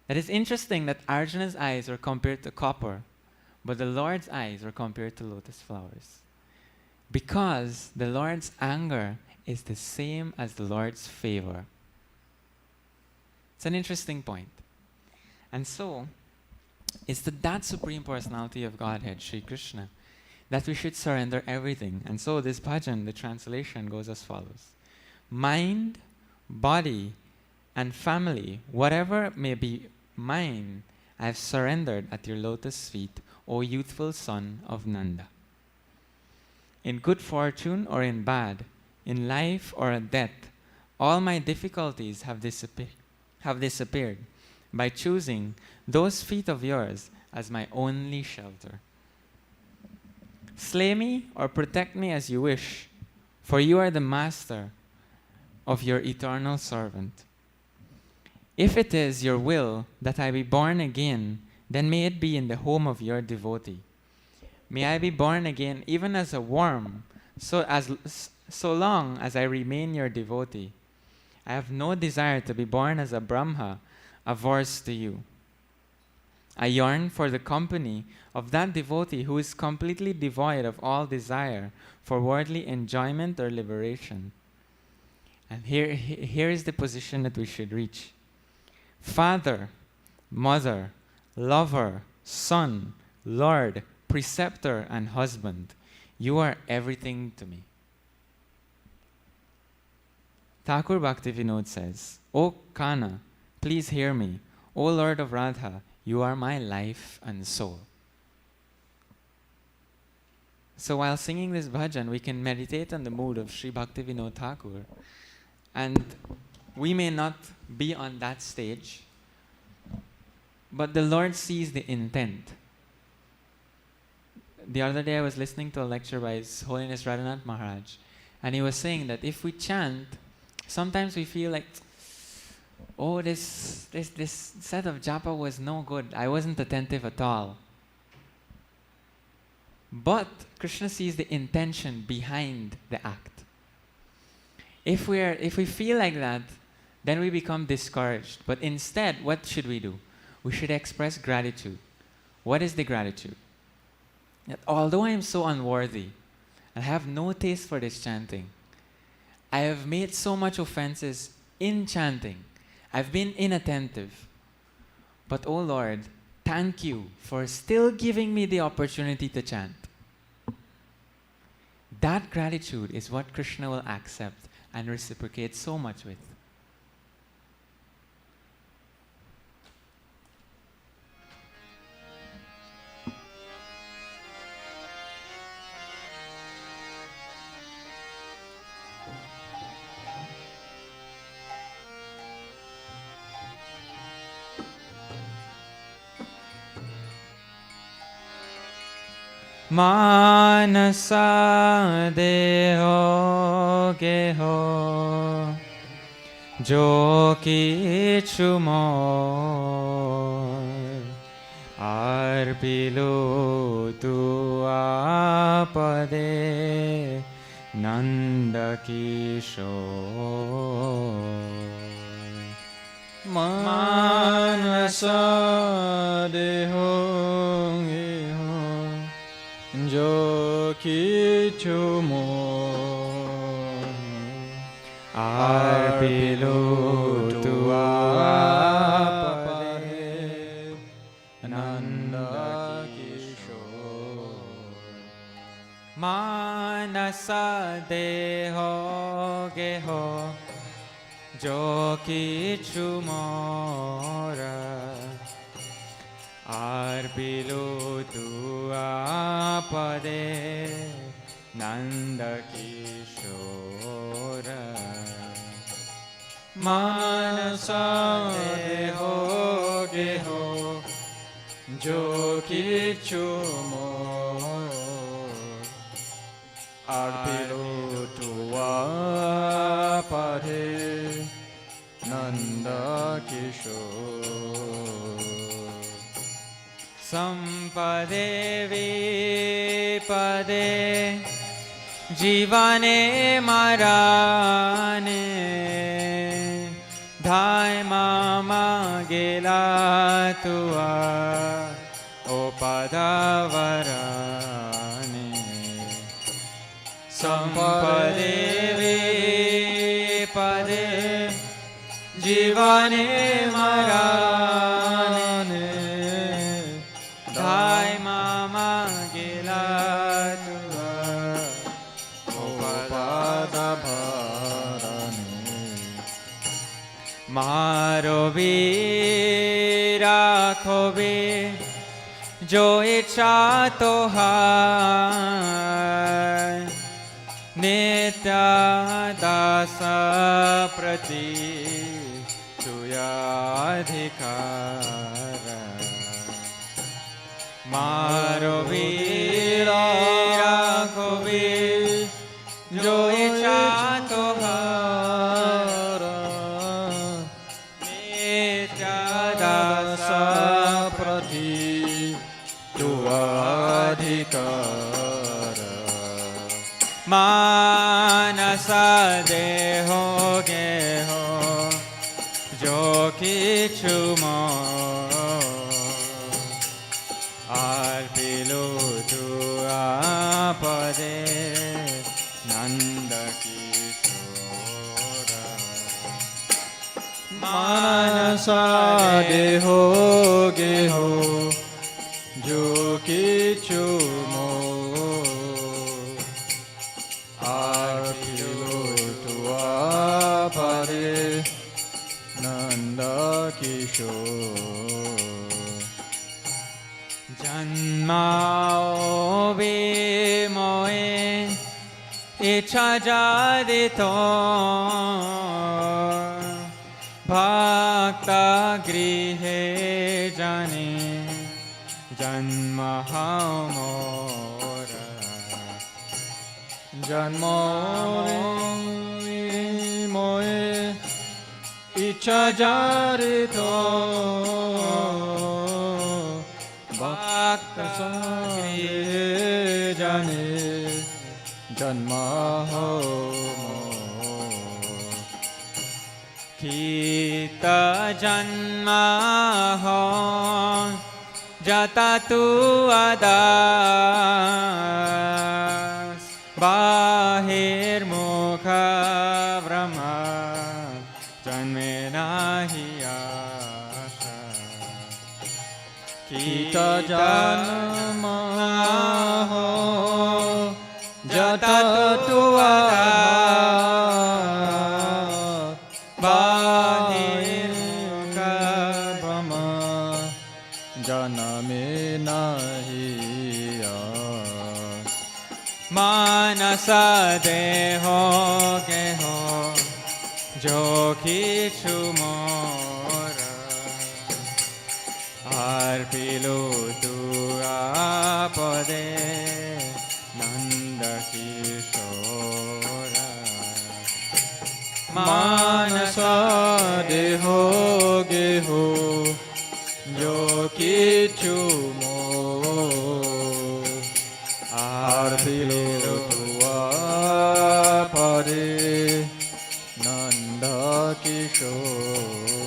That is interesting that Arjuna's eyes were compared to copper, but the Lord's eyes were compared to lotus flowers. Because the Lord's anger is the same as the Lord's favor. It's an interesting point. And so, it's to that Supreme Personality of Godhead, Sri Krishna, that we should surrender everything. And so this bhajan, the translation goes as follows. Mind, body, and family, whatever may be mine, I have surrendered at your lotus feet, O youthful son of Nanda. In good fortune or in bad, in life or in death, all my difficulties have disappeared by choosing those feet of yours as my only shelter. Slay me or protect me as you wish, for you are the master of your eternal servant. If it is your will that I be born again, then may it be in the home of your devotee. May I be born again even as a worm, so long as I remain your devotee. I have no desire to be born as a Brahma, averse to you. I yearn for the company of that devotee who is completely devoid of all desire for worldly enjoyment or liberation. And here is the position that we should reach. Father, mother, lover, son, Lord, preceptor, and husband, you are everything to me. Thakur Bhaktivinoda says, O Kana, please hear me. O Lord of Radha, you are my life and soul. So while singing this bhajan, we can meditate on the mood of Sri Bhaktivinoda Thakur. And we may not be on that stage, but the Lord sees the intent. The other day I was listening to a lecture by His Holiness Radhanath Maharaj, and he was saying that if we chant, sometimes we feel like, oh, this set of japa was no good. I wasn't attentive at all. But Krishna sees the intention behind the act. If we feel like that, then we become discouraged. But instead, what should we do? We should express gratitude. What is the gratitude? That although I am so unworthy and have no taste for this chanting, I have made so much offenses in chanting. I've been inattentive. But oh Lord, thank you for still giving me the opportunity to chant. That gratitude is what Krishna will accept and reciprocate so much with. Manasa deho geho jo kichu more arpilu tu apade Nanda Kishore. Manasa deho geho jo kichu more arpilu tu apade Nanda Kishore. Manasa deho geho jo kichu more arpilu tu apade Nanda Kishore. Manasa deho geho jo kichu more Arpilo Tua Pare Nanda Kishore Sampade Vipade Jivane Marane Dhai Mama Gela Tua Opadavarane Sampade Vipade Jivane Marane Dhai Mama Gela Tua Opadavarane Maro rakho be jo ichha to hai nitya dasa prati tuya adhikara Maro rakho be jo ichha to hai Manasa deho geho jo kichu mo arpilu tu apade nanda kishora Manasa deho geho jo kichu mo Arpilo tua pare Nanda Kishore Janmao vimoe ichha jadito bhakta grihe jane janma hamora Janmo moe ichha jarito Bhakta sagrihe jane janma ho Kita janma ho jata tu adas Bahir mukha brahma janme nahi asa Kita janma ho jata tua bahir mukha brahma janame nahi Manasa deho geho jo kichu mora arpilu tu apade nanda kishora Manasa deho geho jo kichu mo Arpilo tua pare Nanda Kishore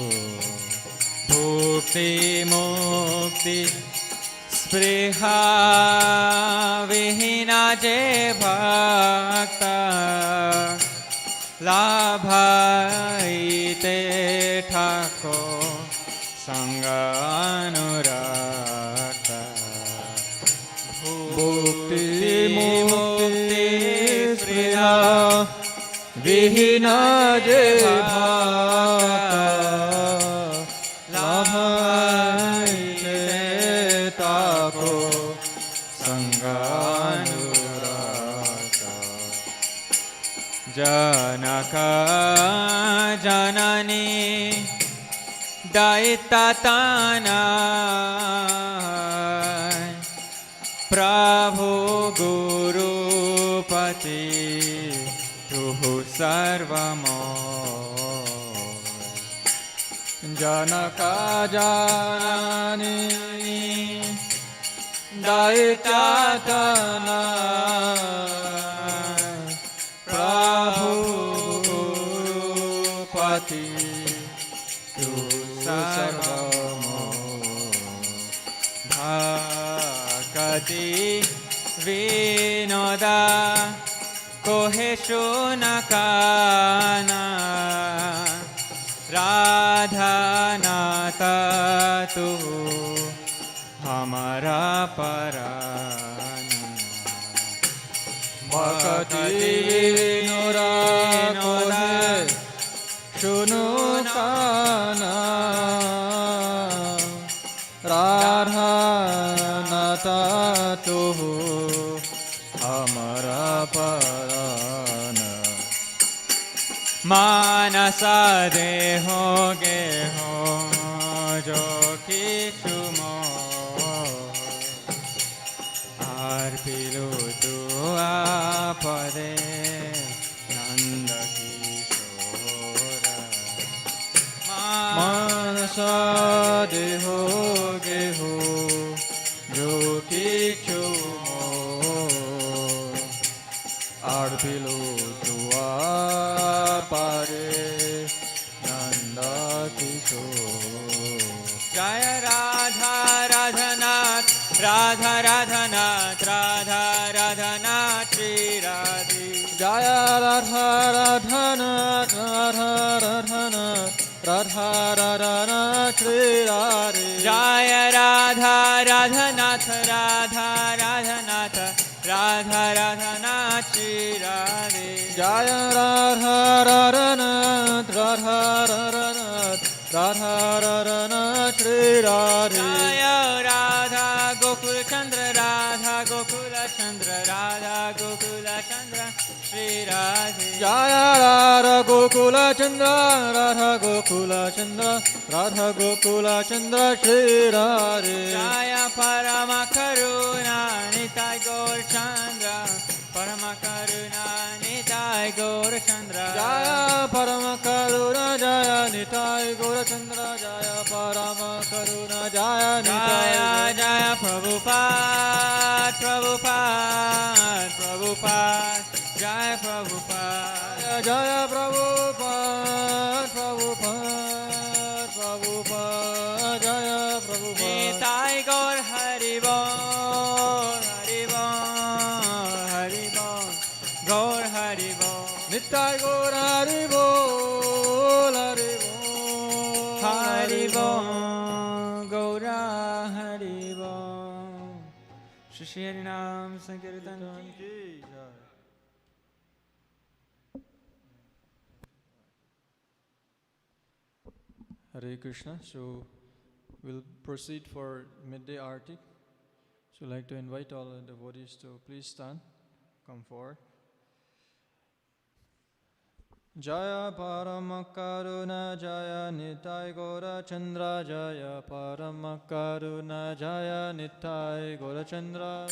Bhukti mukti spriha vihina je bhakta labhaite thako sanga anurakta Bhukti mukti spriha vihina je bhakta labhaite tako sanganuraka Janaka janani daitatana Prabhu Guru Pati Prabhupati Tuhu Sarvamor Janaka Janani Daityatana Prabhupati Tuhu Sarvamor Bhakati Vinoda Kohe Shunakana Radha Nata Tu Hamara Parana Bhakati Vinoda Kohe Shunakana Radha Nata Tu Hamara Parana Manasa Deho Geho Jo Kichu Mo Arpilu Tu Apade Nanda Kishora Manasa Deho Geho Jo Kichu Mo Arpilu Tua Pare Nanda Kishore Jaya Radha Radhanath Radha Radhanath Radha Radhanath Shri Radhe Jaya Radha Radhanath Radha Radhanath Radha Radhanath Shri Radhe Jaya Radha Radhanath Radha Radhanath Radha Radhanath Shri Radhe Jaya Radha Radhanath Radha Radhanath Radha Radhanath Shri Radhe Jaya Radha Gokula Chandra Radha Gokula Chandra Radha Gokula Chandra Shri Radhe Jaya Radha Gokula Chandra Radha Gokula Chandra Radha Gokula Chandra Shri Radhe Jaya Parama Karuna Nitai Gaur Chandra Parama Karuna Nitai Gaur Chandra Jaya Parama Karuna Jaya Nitai Gaur Chandra Jaya Parama Karuna Jaya Nitai Jaya Prabhupada Prabhupada Prabhupada Jaya Prabhupada Jaya Prabhupada Prabhupada Prabhupada Jaya Prabhupada Nitai Gaur Hari Bol Hari Bol Hari Bol Gaur Hari Bol Nitai Gaur Hari Bol Hari Bol Hari Bol Gaura Hari Bol Shri Shri Hari Nam Sankirtan Ki Jai Hare Krishna. So we'll proceed for midday arti. So I'd like to invite all the devotees to please stand, come forward. Jaya Paramakaruna Jaya Nitai Gora Chandra Jaya Paramakaruna Jaya Nitai Gora Chandra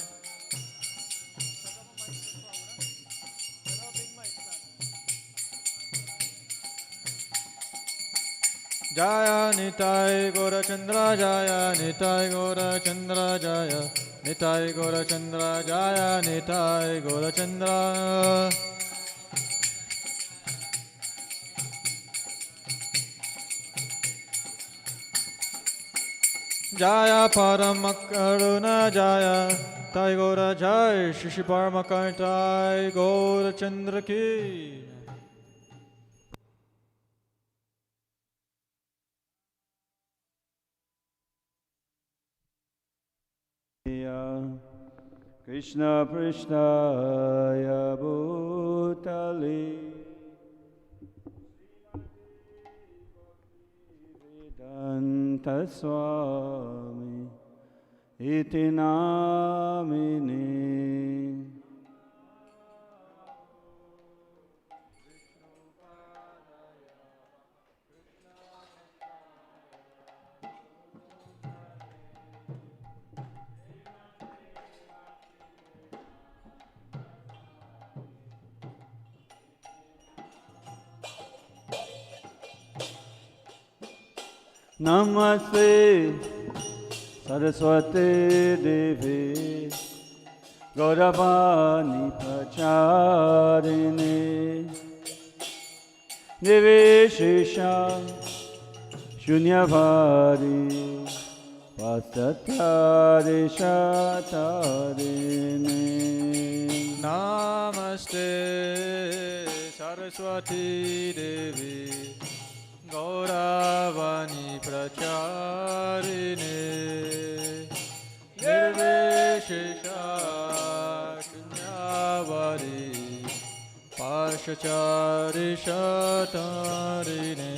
Jaya Nitai Gora Chandra Jaya Nitai Gora Chandra Jaya Nitai Gora Chandra Jaya Nitai Gora Chandra Jaya Paramakaruna Jaya Tai Gora Jai Shishi Paramakartai Gora Chandra Ki Krishna Prishnaya Bhutale Vedanta Swami Iti Namine Namaste Saraswati Devi Gauravani Pracharini Niveshesha Shunyavadi Pasatyari Shatarini Namaste Saraswati Devi Gauravani Pracharini Nirvishesha Shunyavadi Pashachari Shatarini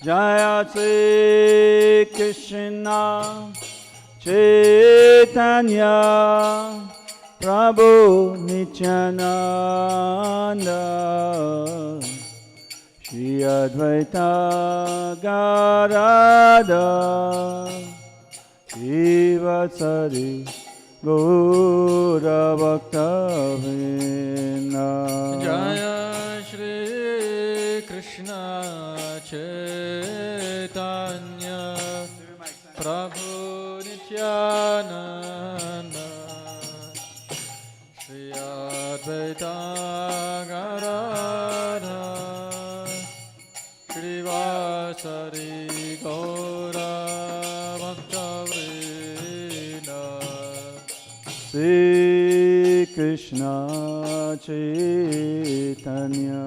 Jaya Sri Krishna Chaitanya Prabhu Nityananda Shri Advaita Gadadhar Shivasari Gaura Bhakta-vrinda Jaya Shri Krishna Chaitanya Prabhu Nityananda Shri Advaita Gadadhar Shrivasari Gaura Bhakta-vrinda Sri Krishna Chaitanya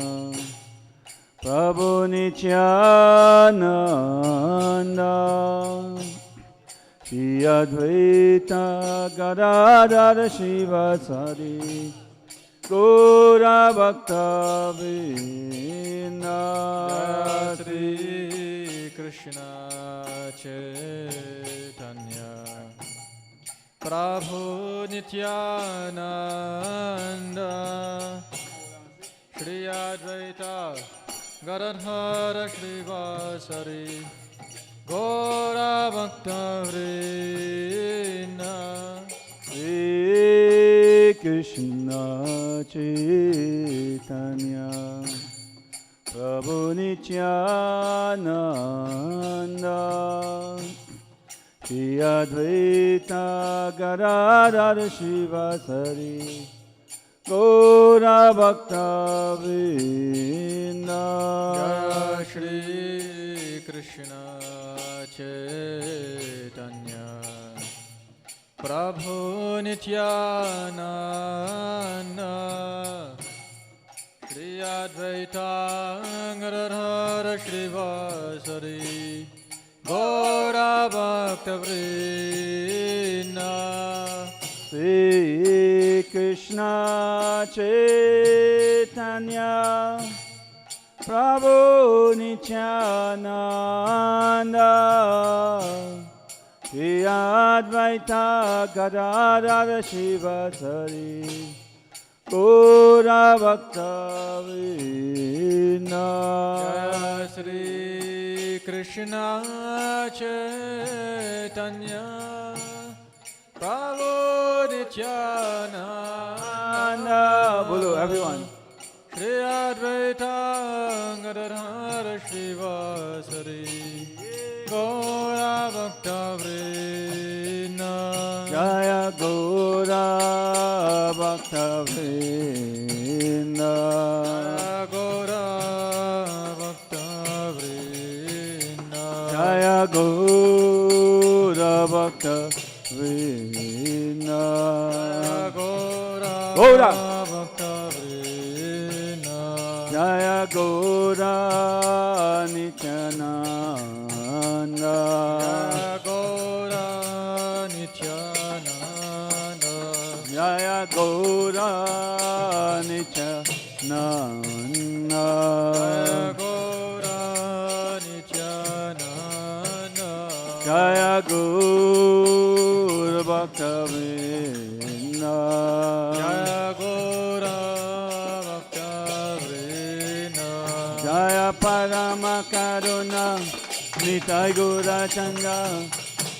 Prabhu Nityananda Shri Advaita Gadadhar Shivasari Gaura Bhakta-vrinda Sri Krishna Chaitanya Prabhu Nityananda Shri Advaita Gadadhar Shivasari Gaura Bhakta-vrinda Sri Krishna Chaitanya Prabhu Nityananda Shri Advaita Gadadhar Shivasari Gaura Bhakta-vrinda Jaya Shri Krishna Chaitanya Prabhu Nityananda Shri Advaita Gadadhar Shivasari Gaura Bhakta-vrinda Sri Krishna Chaitanya Prabhu Nityananda Shri Advaita Gadadhar Shivasari Gaura Bhakta-vrinda Jaya Shri Krishna Chaitanya Prabhu Nityananda Bolo everyone Shri Advaita Gadadhar Shivasari Gaura Bhakta-vrinda Jaya Gaura Bhakta-vrinda Gaura Bhakta-vrinda Jaya Gaura Bhakta-vrinda Gaura Bhakta-vrinda Jaya Gaura Nityananda Gaura Nityananda Jaya Gaura Nityananda Gaura Nityananda Jaya Gaura Bhakta-vrinda Jaya Gaura Bhakta-vrinda Jaya Parama Karuna Nitai Gaura Changa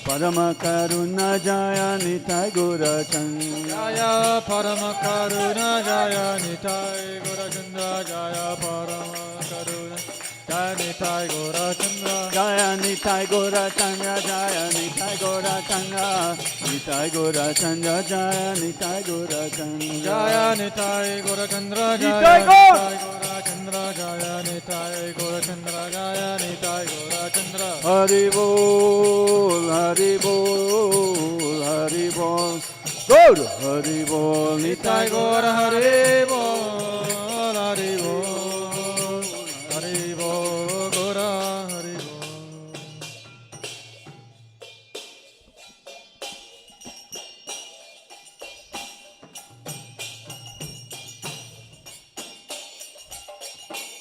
Parama Karuna Jaya Nitai Gaura Changa Jaya Parama Karuna Jaya Nitai Gaura Chanda Jaya Parama Karuna Jaya Nitai Gaura Chanda Jaya Nitai Gora Chanda Jaya Nitai Gora Chanda Nitai Gora Chanda Jaya Nitai Gora Chanda Jaya Nitai Gora Chandra Jaya Nitai Gaur. Gora Chandra Jaya Nitai Gora Chandra Jaya Nitai Gora Chandra. Hari Bol Hari Bol Hari Bol Gaur Hari Bol Nitai Nitai Gora Gora Hari Bol Hari Bol Hari Bol Gora Hari Bol.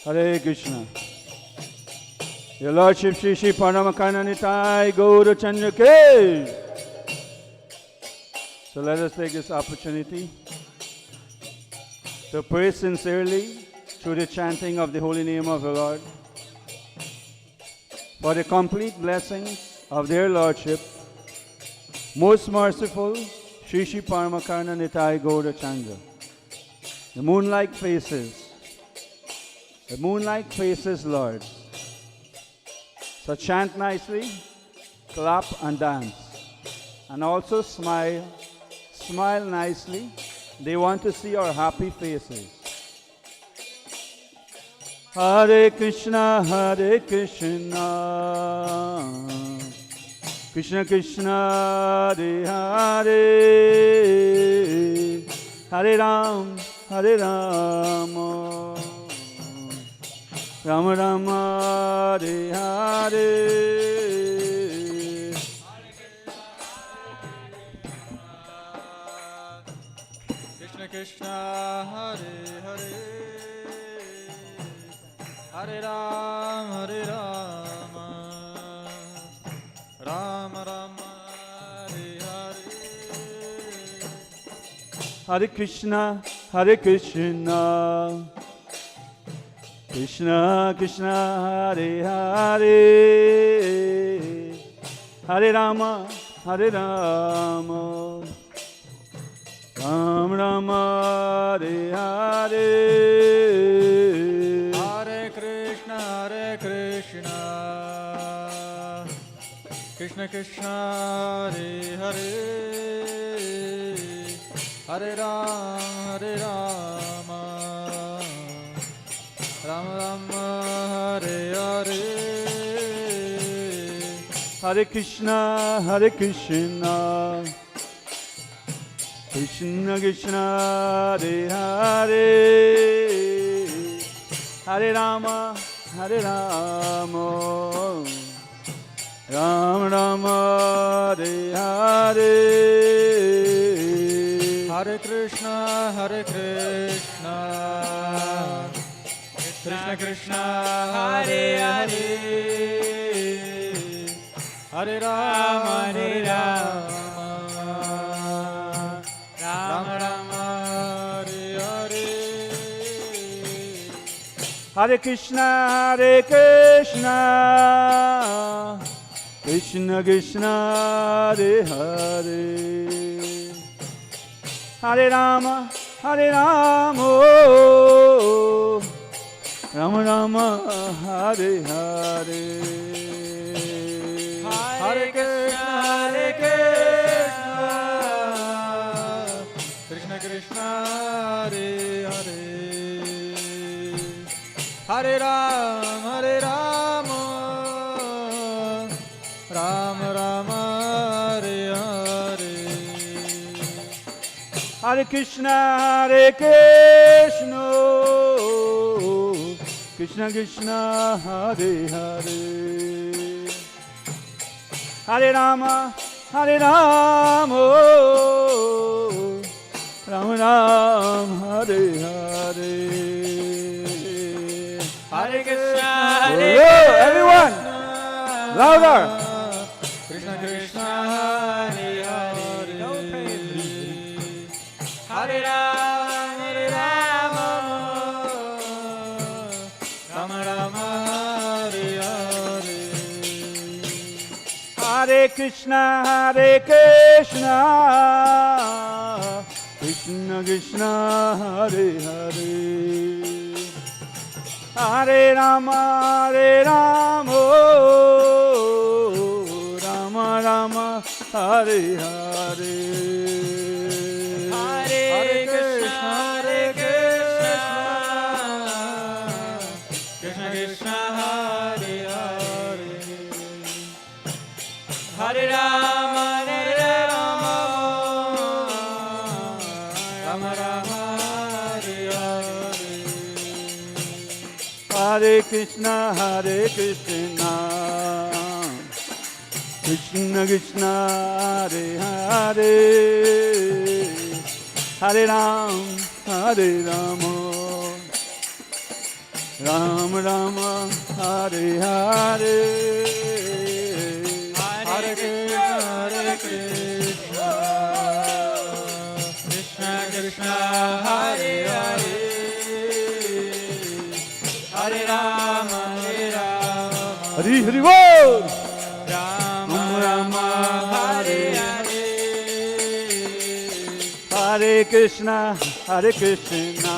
Hare Krishna. Your Lordship Shri Shri Paramakana Nitai Gaura Chandra Ke. So let us take this opportunity to pray sincerely through the chanting of the holy name of the Lord for the complete blessings of their Lordship, most merciful Shri Shri Paramakana Nitai Gaura Chandra. The moonlight faces, Lord. So chant nicely, clap and dance. And also smile nicely. They want to see our happy faces. Hare Krishna, Hare Krishna, Krishna Krishna, Hare Hare, Hare Ram, Hare Rama, Rama Rama, Hare Hare. Krishna Krishna Hare Hare, Hare Ram, Hare Rama, Rama Rama, Hare Hare. Hare Krishna, Hare Krishna, Krishna Krishna, Hare Hare, Hare Rama, Hare Rama, Ram Rama, Hare Hare. Hare Krishna, Krishna Krishna, Hare Hare, Hare Ram, Hare Rama, Rama Rama, Hare Hare. Hare Krishna, Hare Krishna, Krishna Krishna, Hare Hare, Hare Rama, Hare Rama, Ram Rama, Hare Hare. Hare Krishna, Krishna Krishna, Hare Hare, Hare Rama, Hare Rama, Rama Rama, Hare Hare. Hare Krishna, Hare Krishna, Krishna Krishna, Hare Hare, Hare Rama, Hare Rama, Rama Rama, Hare Hare. Hare Krishna, Krishna Krishna, Hare Hare, Hare Rama, Rama Rama, Hare Hare. Hare Krishna, Hare Krishna, Krishna Krishna, Hare Hare, Hare Rama, Hare Rama, Rama Rama, Hare Hare. Hare Krishna, Hello, everyone, louder. Krishna Krishna, Hare Hare, Hare Rama, Rama Rama, Hare Hare. Hare Krishna, Hare Krishna, Krishna Krishna, Hare Hare, Hare Rama, Rama, Hare Hare. Hare Krishna, Hare Krishna, Krishna Krishna, Hare Hare, Hare Rama, Hare Rama, Rama Rama, Hare Hare. Hare Krishna, Hare Krishna, Krishna Krishna, Hare Hare, Hare Ram, Hare Rama, Ram Rama, Hare Hare. Hare Krishna, Hare Krishna, Krishna Krishna, Hare Hare, Hare Rama, Hare Rama, Hari Hari Bol. Rama Rama, Hare Hare. Hare Krishna, Hare Krishna,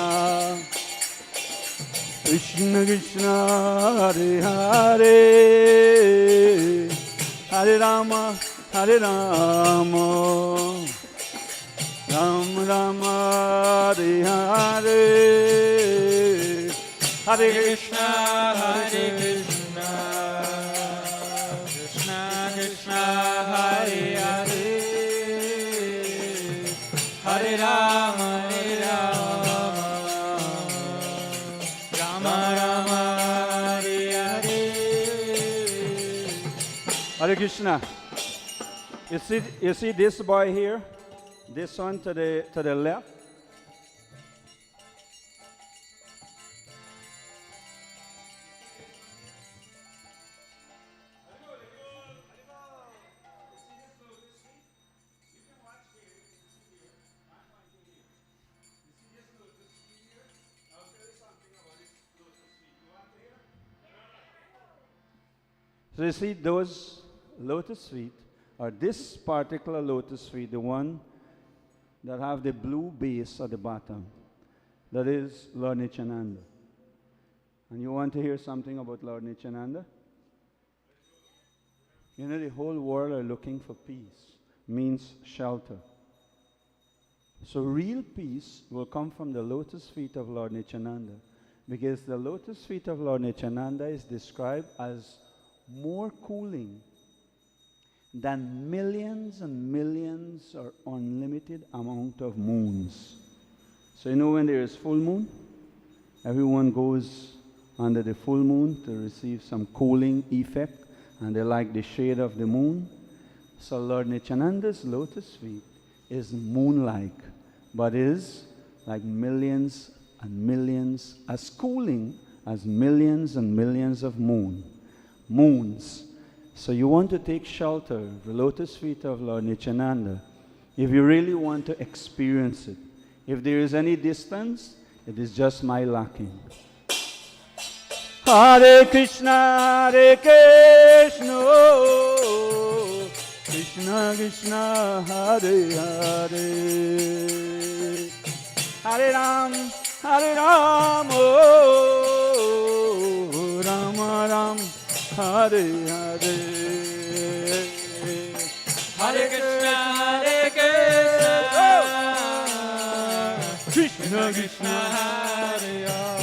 Krishna Krishna, Hare Hare, Hare Rama, Hare Rama, Ram Rama, Hare Hare. Hare Krishna, Hare Krishna, Krishna Krishna, Hare Hare, Hare Rama, Hare Rama, Rama Rama, Hare Hare. Hare Krishna. You see this boy here? This one to the left? So you see those lotus feet, or this particular lotus feet, the one that have the blue base at the bottom, that is Lord Nityananda. And you want to hear something about Lord Nityananda? You know, the whole world are looking for peace, means shelter. So real peace will come from the lotus feet of Lord Nityananda, because the lotus feet of Lord Nityananda is described as more cooling than millions and millions or unlimited amount of moons. So you know when there is full moon, everyone goes under the full moon to receive some cooling effect, and they like the shade of the moon. So Lord Nityananda's lotus feet is moon-like, but is like millions and millions, as cooling as millions and millions of moons. So you want to take shelter of the lotus feet of Lord Nityananda if you really want to experience it. If there is any distance, it is just my lacking. Hare Krishna, Hare Krishna, Krishna Krishna, Hare Hare, Hare Ram, Hare Ram, Rama Ram, Hare Hare. Hare Krishna, Hare Krishna, Krishna Krishna, Hare Hare,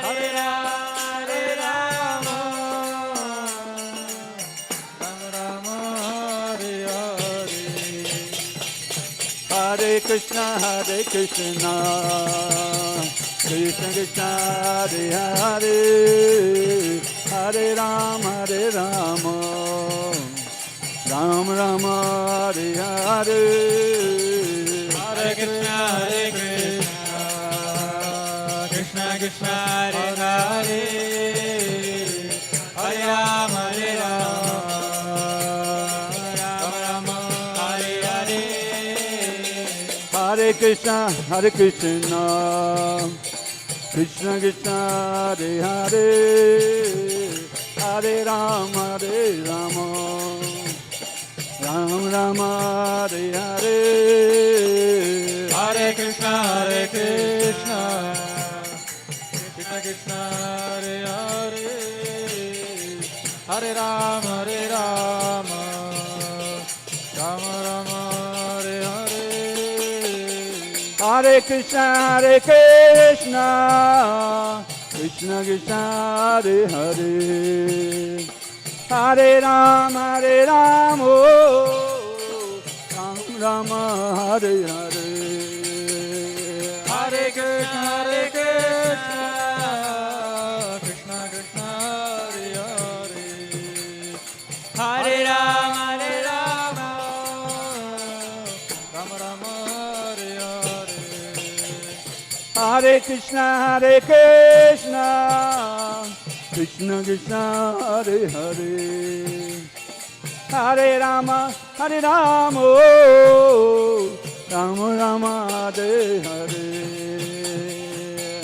Hare Rama, Rama Rama, Hare Hare. Hare Krishna, Hare Krishna, Krishna Krishna, Hare Hare, Hare Rama, Ram Rama, Hare Hare. Hare Krishna, Hare Krishna, Krishna Krishna, Hare Hare, Hare Rama, Rama Rama, Hare Hare. Hare Krishna, Hare Krishna, Krishna Krishna, Hare Hare, Hare Rama, Ram Rama, Hare Hare. Hare Krishna, Hare Krishna, Krishna Krishna, Hare Hare, Hare Rama, Rama Rama, Hare Hare. Hare Krishna, Krishna Krishna, Hare Hare. Hare Rama, Rama Rama, Hare Hare. Hare Krishna, Krishna Krishna, Hare Hare. Hare Rama, Rama Rama, Hare Hare. Hare Krishna, Krishna Krishna, Hare Hare. Hare Rama, Rama Rama, Hare Hare.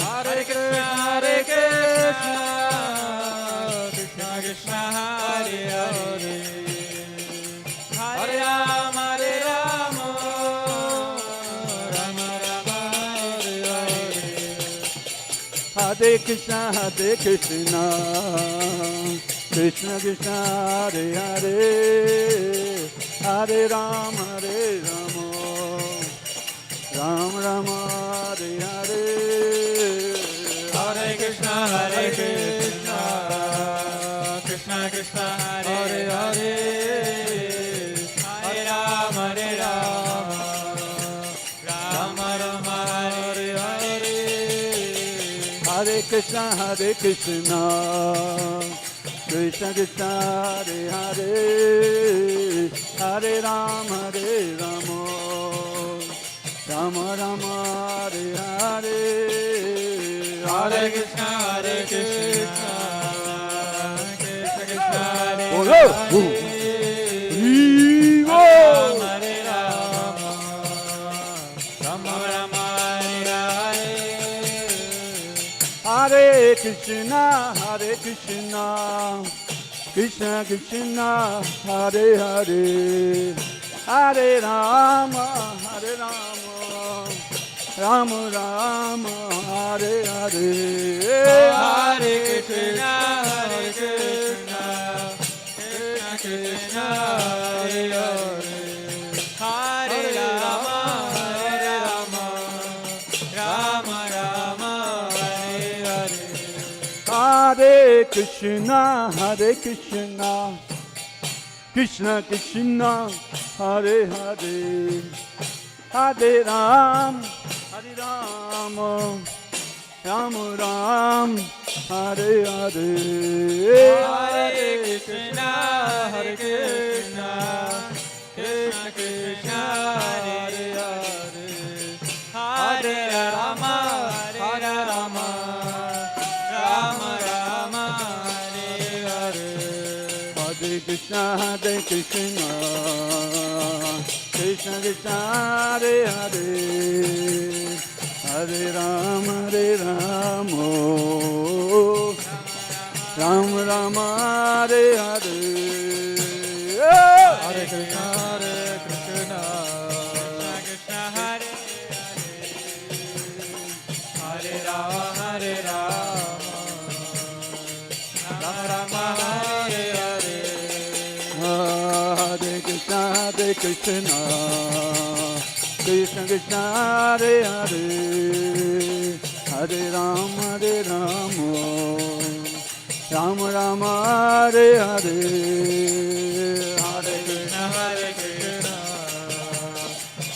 Hare Krishna, Krishna Krishna, Hare Hare. Hare Rama, Rama Rama, Hare Hare. Hare Krishna, Krishna Krishna, Hare Hare. Hare Rama, Rama Rama, Hare Hare. Hare Krishna, Krishna Krishna, Hare Hare. Hare Rama, Rama Rama, Hare Hare. Hare Krishna, Krishna Krishna, Hare Hare. Hare Rama, Rama Rama, Hare Hare. Hare Krishna, Krishna Krishna, Hare Bolo. Hare. Vivo. Hare Rama, Rama Rama, Hare Hare. Hare Krishna, Krishna Krishna, Hare Hare. Hare Rama, Rama Rama, Hare Hare. Hare Krishna, Krishna Krishna, Hare Hare. Hare Rama, Rama Rama, Hare Hare. Hare Krishna, Krishna Krishna, Hare Hare. Hare Rama, Rama Rama, Hare Hare. Hare Krishna, Krishna Krishna, Hare Hare. Hare Rama, Rama Rama, Hare Hare. Hare Krishna, Krishna Krishna, Hare Hare. Hare Rama, Rama Rama, Hare Hare. Hare Krishna, Krishna Krishna, Hare Hare. Hare Rama, Rama Rama, Hare Hare. Hare Krishna, Krishna Krishna, Hare Hare. Hare Rama, Rama Rama, Hare Hare. Hare Krishna,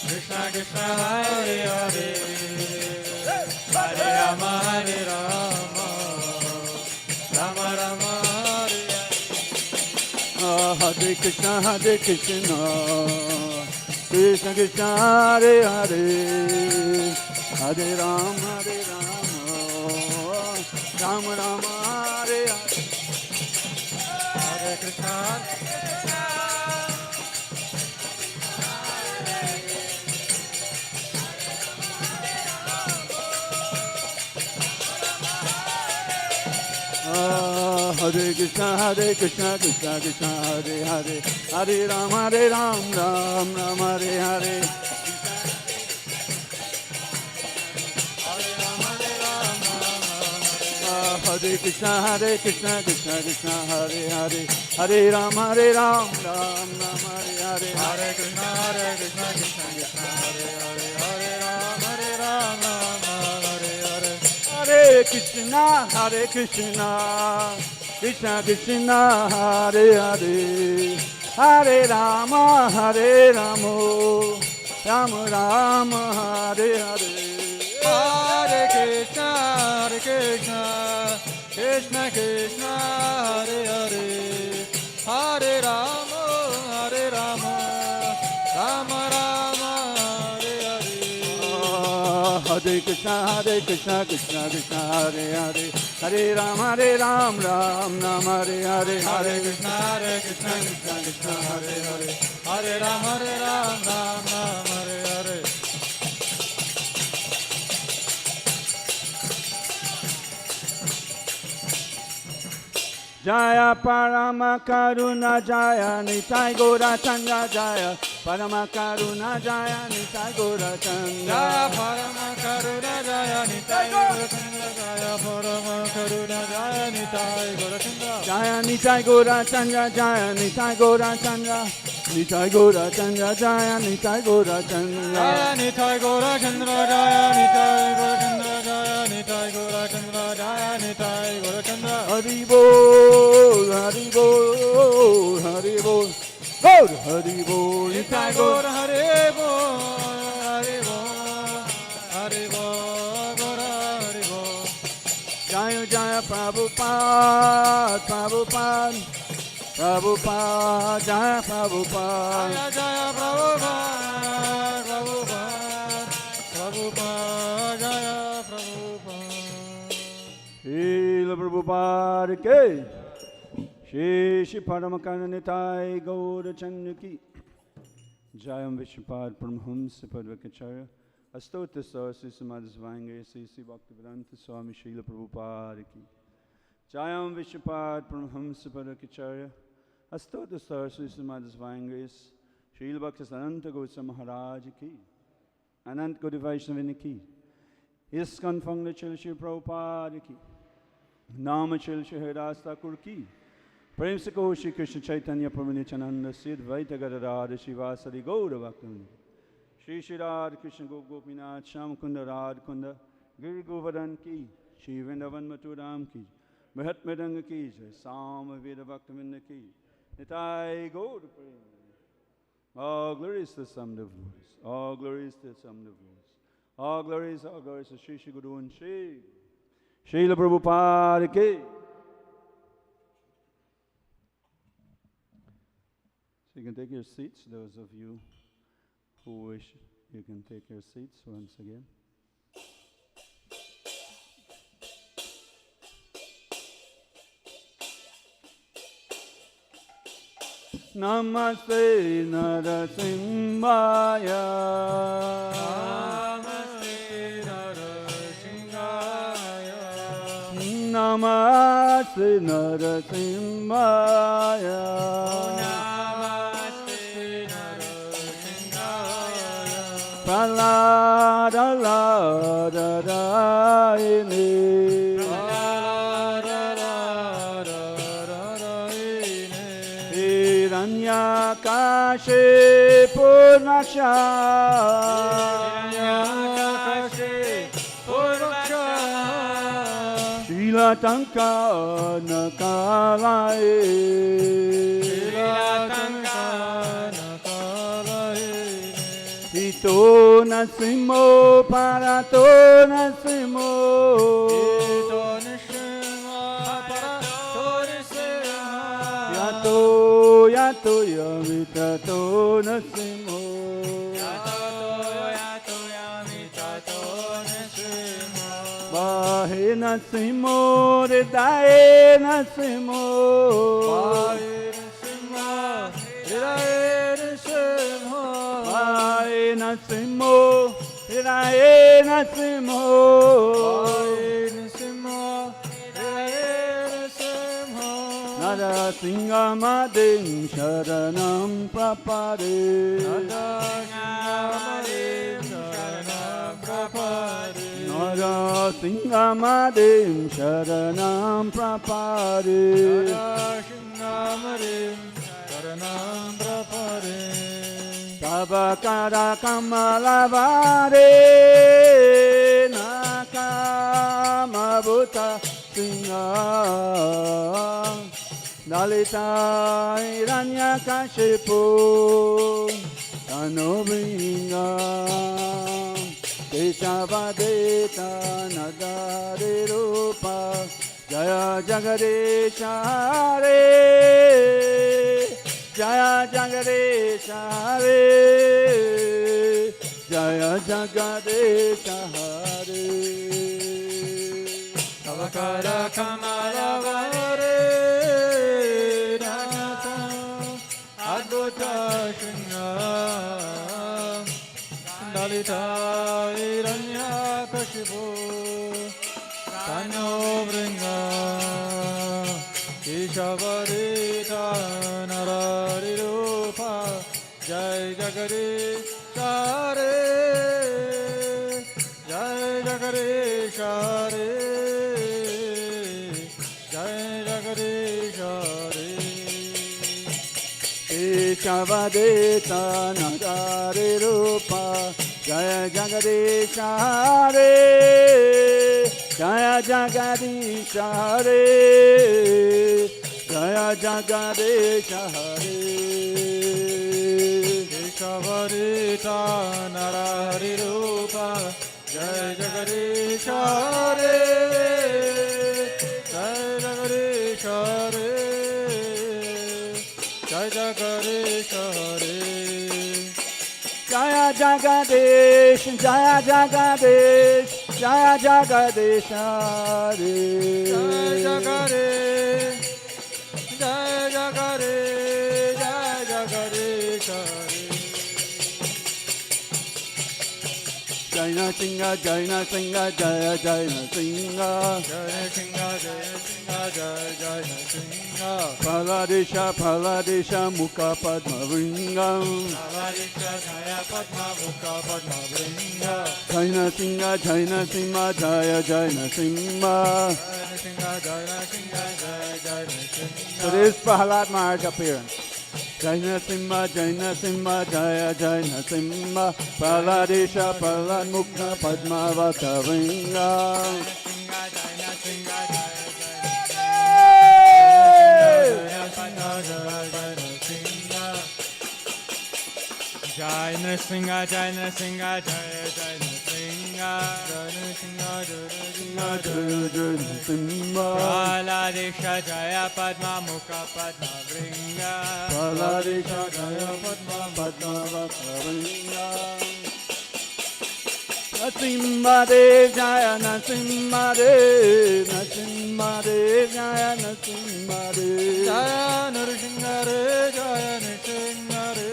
Krishna Krishna, Hare Hare. Hare Rama, Rama Rama, Hare Hare. Hare Krishna, Krishna Krishna, Hare Hare. Hare Rama, Rama Rama, Hare Hare. Hare Krishna. Hare Krishna, Krishna Krishna, Hare Hare. Hare Rama, Ram Ram, Hare Hare. Hare Krishna, Krishna Krishna, Hare Hare, Hare Ram, Ram Ram, Hare Hare, Hare Krishna, Krishna Krishna, Hare Hare, Hare Ram, Ram Hare Hare. Hare Krishna, Krishna Krishna, Hare Hare, Hare Rama, Rama Rama, Hare Hare. Hare Krishna, Krishna Krishna, Hare Hare, Hare Rama, Rama Rama, Hare Hare. Hare Krishna, Krishna Krishna, Hare Hare, Hare Ram, Ram Ram, Hare Hare, Hare Krishna, Krishna Krishna, Hare Hare, Hare Ram, Ram Hare Hare. Jaya Parama Karuna Jaya Nitai Gora Chanda Jaya Parama Karuna Jaya Nitai Gora Chanda Jaya Parama Karuna Jaya Nitai Gora Chanda Jaya Parama Karuna Jaya Nitai Gora Chanda Jaya Nitai Gora Chanda Jaya Nitai Gora Chanda Nitai Gora Chanda Jaya Nitai Gora Chanda Jaya Nitai Gora Chandra Jaya Nitai Gora Chandra Jaya Nitai Gora Chandra Jaya Nitai Gora Chandra. Hari Bol, Hari Bol, Hari Bol, Gaur Hari Bol, Nitai Gora Hare Bol, Hare Bol, Hare Bol, Gora Hare Bol. Jaya Jaya Prabhupada, Prabhupada, Prabhupada, Jaya Prabhupada. Jaya Jaya Prabhupada, Prabhupada, Prabhupada, Jaya Prabhupada. Srila Prabhupada ke Shri Paramakana Nitai Gaura Chanda ki Jayam Vishwapad Paramhamsa Padvakacharya Astota Sarsi Samadhis Vange Sisi Bhaktivedanta Swami Srila Prabhupada ki Jayam Vishwapad Paramhamsa Padvakacharya Astota Sarsi Samadhis Vange Srila Bhaktivedanta Goswami Maharaj ki Anant Gaudiya Vaishnavini ki ISKCON Founder Srila Prabhupada ki Nama Srila Haridas Thakur ki Prem se ko Shri Krishna Chaitanya Prabhu Nityananda Sid Vaita Gadadhara Shivasari Gaura Bhaktivinoda Shri Shri Radha Krishna Gopinath Sham Kunda Radha Kunda Giri Govardhan ki Shri Vrindavan Maturam ki Mahat Madanga ki Jai Sama Veda Bhaktivinoda ki Nitai Gaura Prem. All glory is to the Son of Voice. All glory is to the Son of Voice. All glory is to Shri Shri Guru and Shri Srila Prabhupada ki. So you can take your seats, those of you who wish, you can take your seats once again. Namaste Narasimhaya. Namaste Narasimhaya. Namaste Narasimhaya. Namaste Narasimhaya. Pralada Lada Dayini. Hiranyakashe Purnaksha. Srila Tanka Nakalaye. Hito Nasimo Parato Nasimo. Yato Yato Yamitato Nasimo. Vahe Nasimo Ridaye Nasimo. Vahe Nasimo Ridaye Nasimo. Narasimhamadin Sharanam Prapade. Nara Singamadim Sharanam Prapade Sharanam Prapade Tabakara Kamalavare Nakamabhuta Singha Dalita Hiranyakashipu Tanobringa Ketavadeta Nadare Rupa Jaya Jagadesha Hare Jaya Jagadesha Hare Jaya Jagadesha Hare Tavakara Kamalavare Naka Adbhuta Shringa Dalita Hiranyakashipu Tanobringa Keshavarita Nararirupa Jai Jagadesha Hare Jai Jagadesha Hare Jai Jagadesha Hare Keshavadeta Nadare Rupa Jaya Jagadesha Hare Jaya Jagadesha Hare Jaya Jagadesha Hare Keshavarita Narari Rupa Jai Jagadesha Hare Jai Jagadesha Hare Jai Jagadesha Hare Jaya Jagadish Jaya Jagadish Jaya Jagadish Hare Jai Jagadish Jai Jagadish Jai Jagadish Hare Jaina Singha Jaina Singha Jaya Jaina Singha Jai Singha Jai Singha Jai Jai Singha Paladesha Paladesha Mukha Padma Vringam Paladesha Jaya Padma Mukha Padma Vringa Jaina Singha Jaina Singha Jaya Jaina Singha. Jai Singha Jai Singha Jai Jai Singha So this is Prahlad Maharaj appearance. Jaina Simha Jaya Jaina Simha Paladesha Palad Mukha Padmavata Vringa Singha Jai Singha Jai Jai Singha Jai Singha Jai Jai Singha Jaina Simha Paladesha Jaya Padma Mukha Padma Vringa Paladesha Jaya Padmavata Vringa Nasimha Dev Jaya Nasimha Dev Nasimha Dev Jaya Nasimha Dev Jaya Nrsimha Re Jaya Nrsimha Re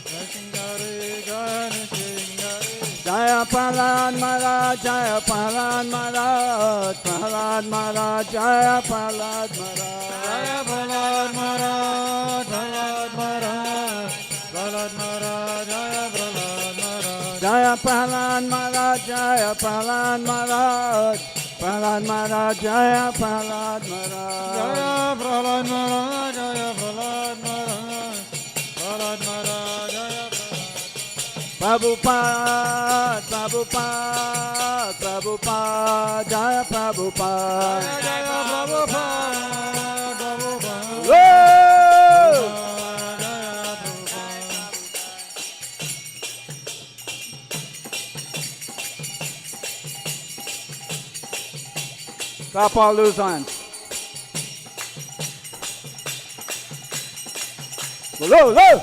Nrsimha Re Jaya Nrsimha Re Jaya Prahlad Maharaj Jaya Prahlad Maharaj Prahlad Maharaj Jaya Prahlad Maharaj Jaya Prahlad Maharaj Prahlad Maharaj Prahlad Maharaj Jaya Prahlad Maharaj Jaya Prahlad Maharaj Jaya Prahlad Maharaj Prahlad Maharaj Jaya Prahlad Maharaj Jaya Prahlad Maharaj Jaya Prahlad Maharaj Prahlad Maharaj Jaya Prabhupada Prabhupada Prabhupada Jaya Prabhupada Jaya Prabhupada Prabhupada Whoa! Clap all those hands. Low, low.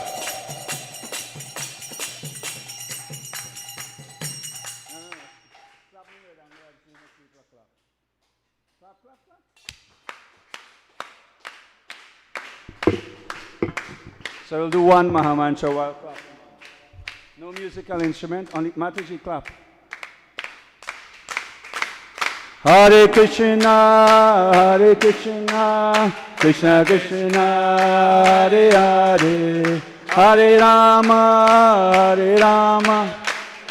So we'll do one Mahamantra while clapping. No musical instrument, only Mataji clap. Hare Krishna, Krishna Krishna, Hare Hare, Hare Rama,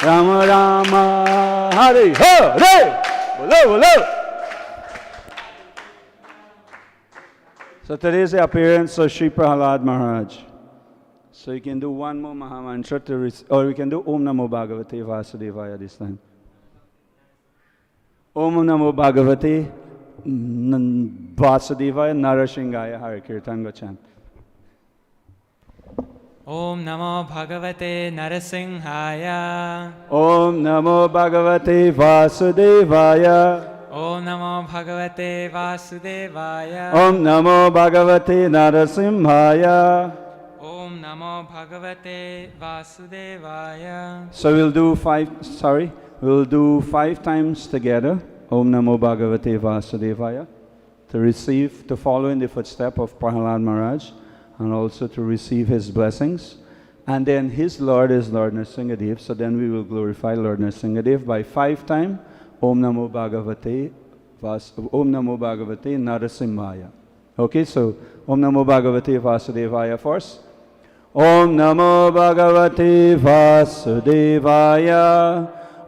Rama Rama, Hari Hare. Bolo, bolo. So today's the appearance of Sri Prahlad Maharaj. So you can do one more Mahamantra or we can do Om Namo Bhagavate Vasudevaya this time. Om Namo Bhagavate Vasudevaya Narasingaya Hare Kirtan Gachan. Om Namo Bhagavate Narasimhaya. Om Namo Bhagavate Vasudevaya. Om Namo Bhagavate Vasudevaya. Om Namo Bhagavate Narasimhaya. Om Namo Bhagavate Vasudevaya. So we'll do 5 times together. Om Namo Bhagavate Vasudevaya. To follow in the footstep of Prahlad Maharaj and also to receive his blessings. And then his Lord is Lord Nrsingadev. So then we will glorify Lord Nrsingadev by 5 times. Om Namo Bhagavate Narasimhaya. Okay, so Om Namo Bhagavate Vasudevaya first. Om Namo Bhagavate Vasudevaya.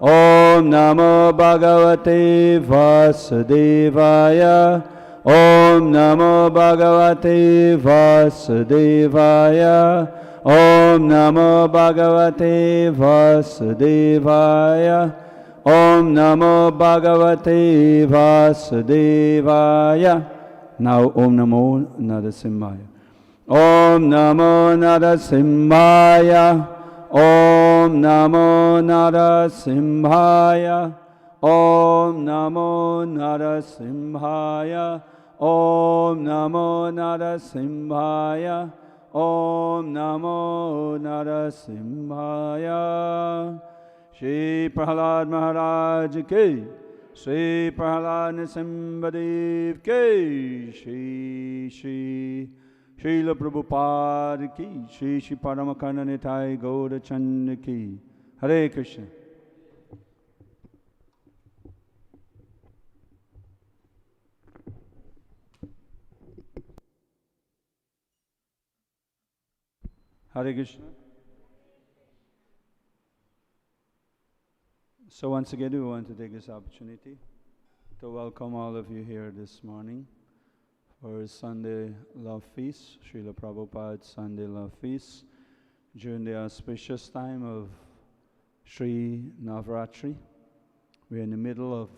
Om Namo Bhagavate Vasudevaya. Om Namo Bhagavate Vasudevaya. Om Namo Bhagavate Vasudevaya. Om Namo Bhagavate Vasudevaya. Now Om Namo Narasimhaya. Om Namo Narasimhaya. Om Namo Narasimhaya. Om Namo Narasimhaya. Om Namo Narasimhaya. Om Namo Narasimhaya. Shri Prahlad Maharaj ki, Shri Prahlad Nrsimhadev ki, Shri Srila Prabhupada ki, Shri Paramakarna Nitai Gaura Chanda ki. Hare Krishna. Hare Krishna. So once again, we want to take this opportunity to welcome all of you here this morning for Sunday Love Feast, Srila Prabhupada's Sunday Love Feast, during the auspicious time of Sri Navratri. We're in the middle of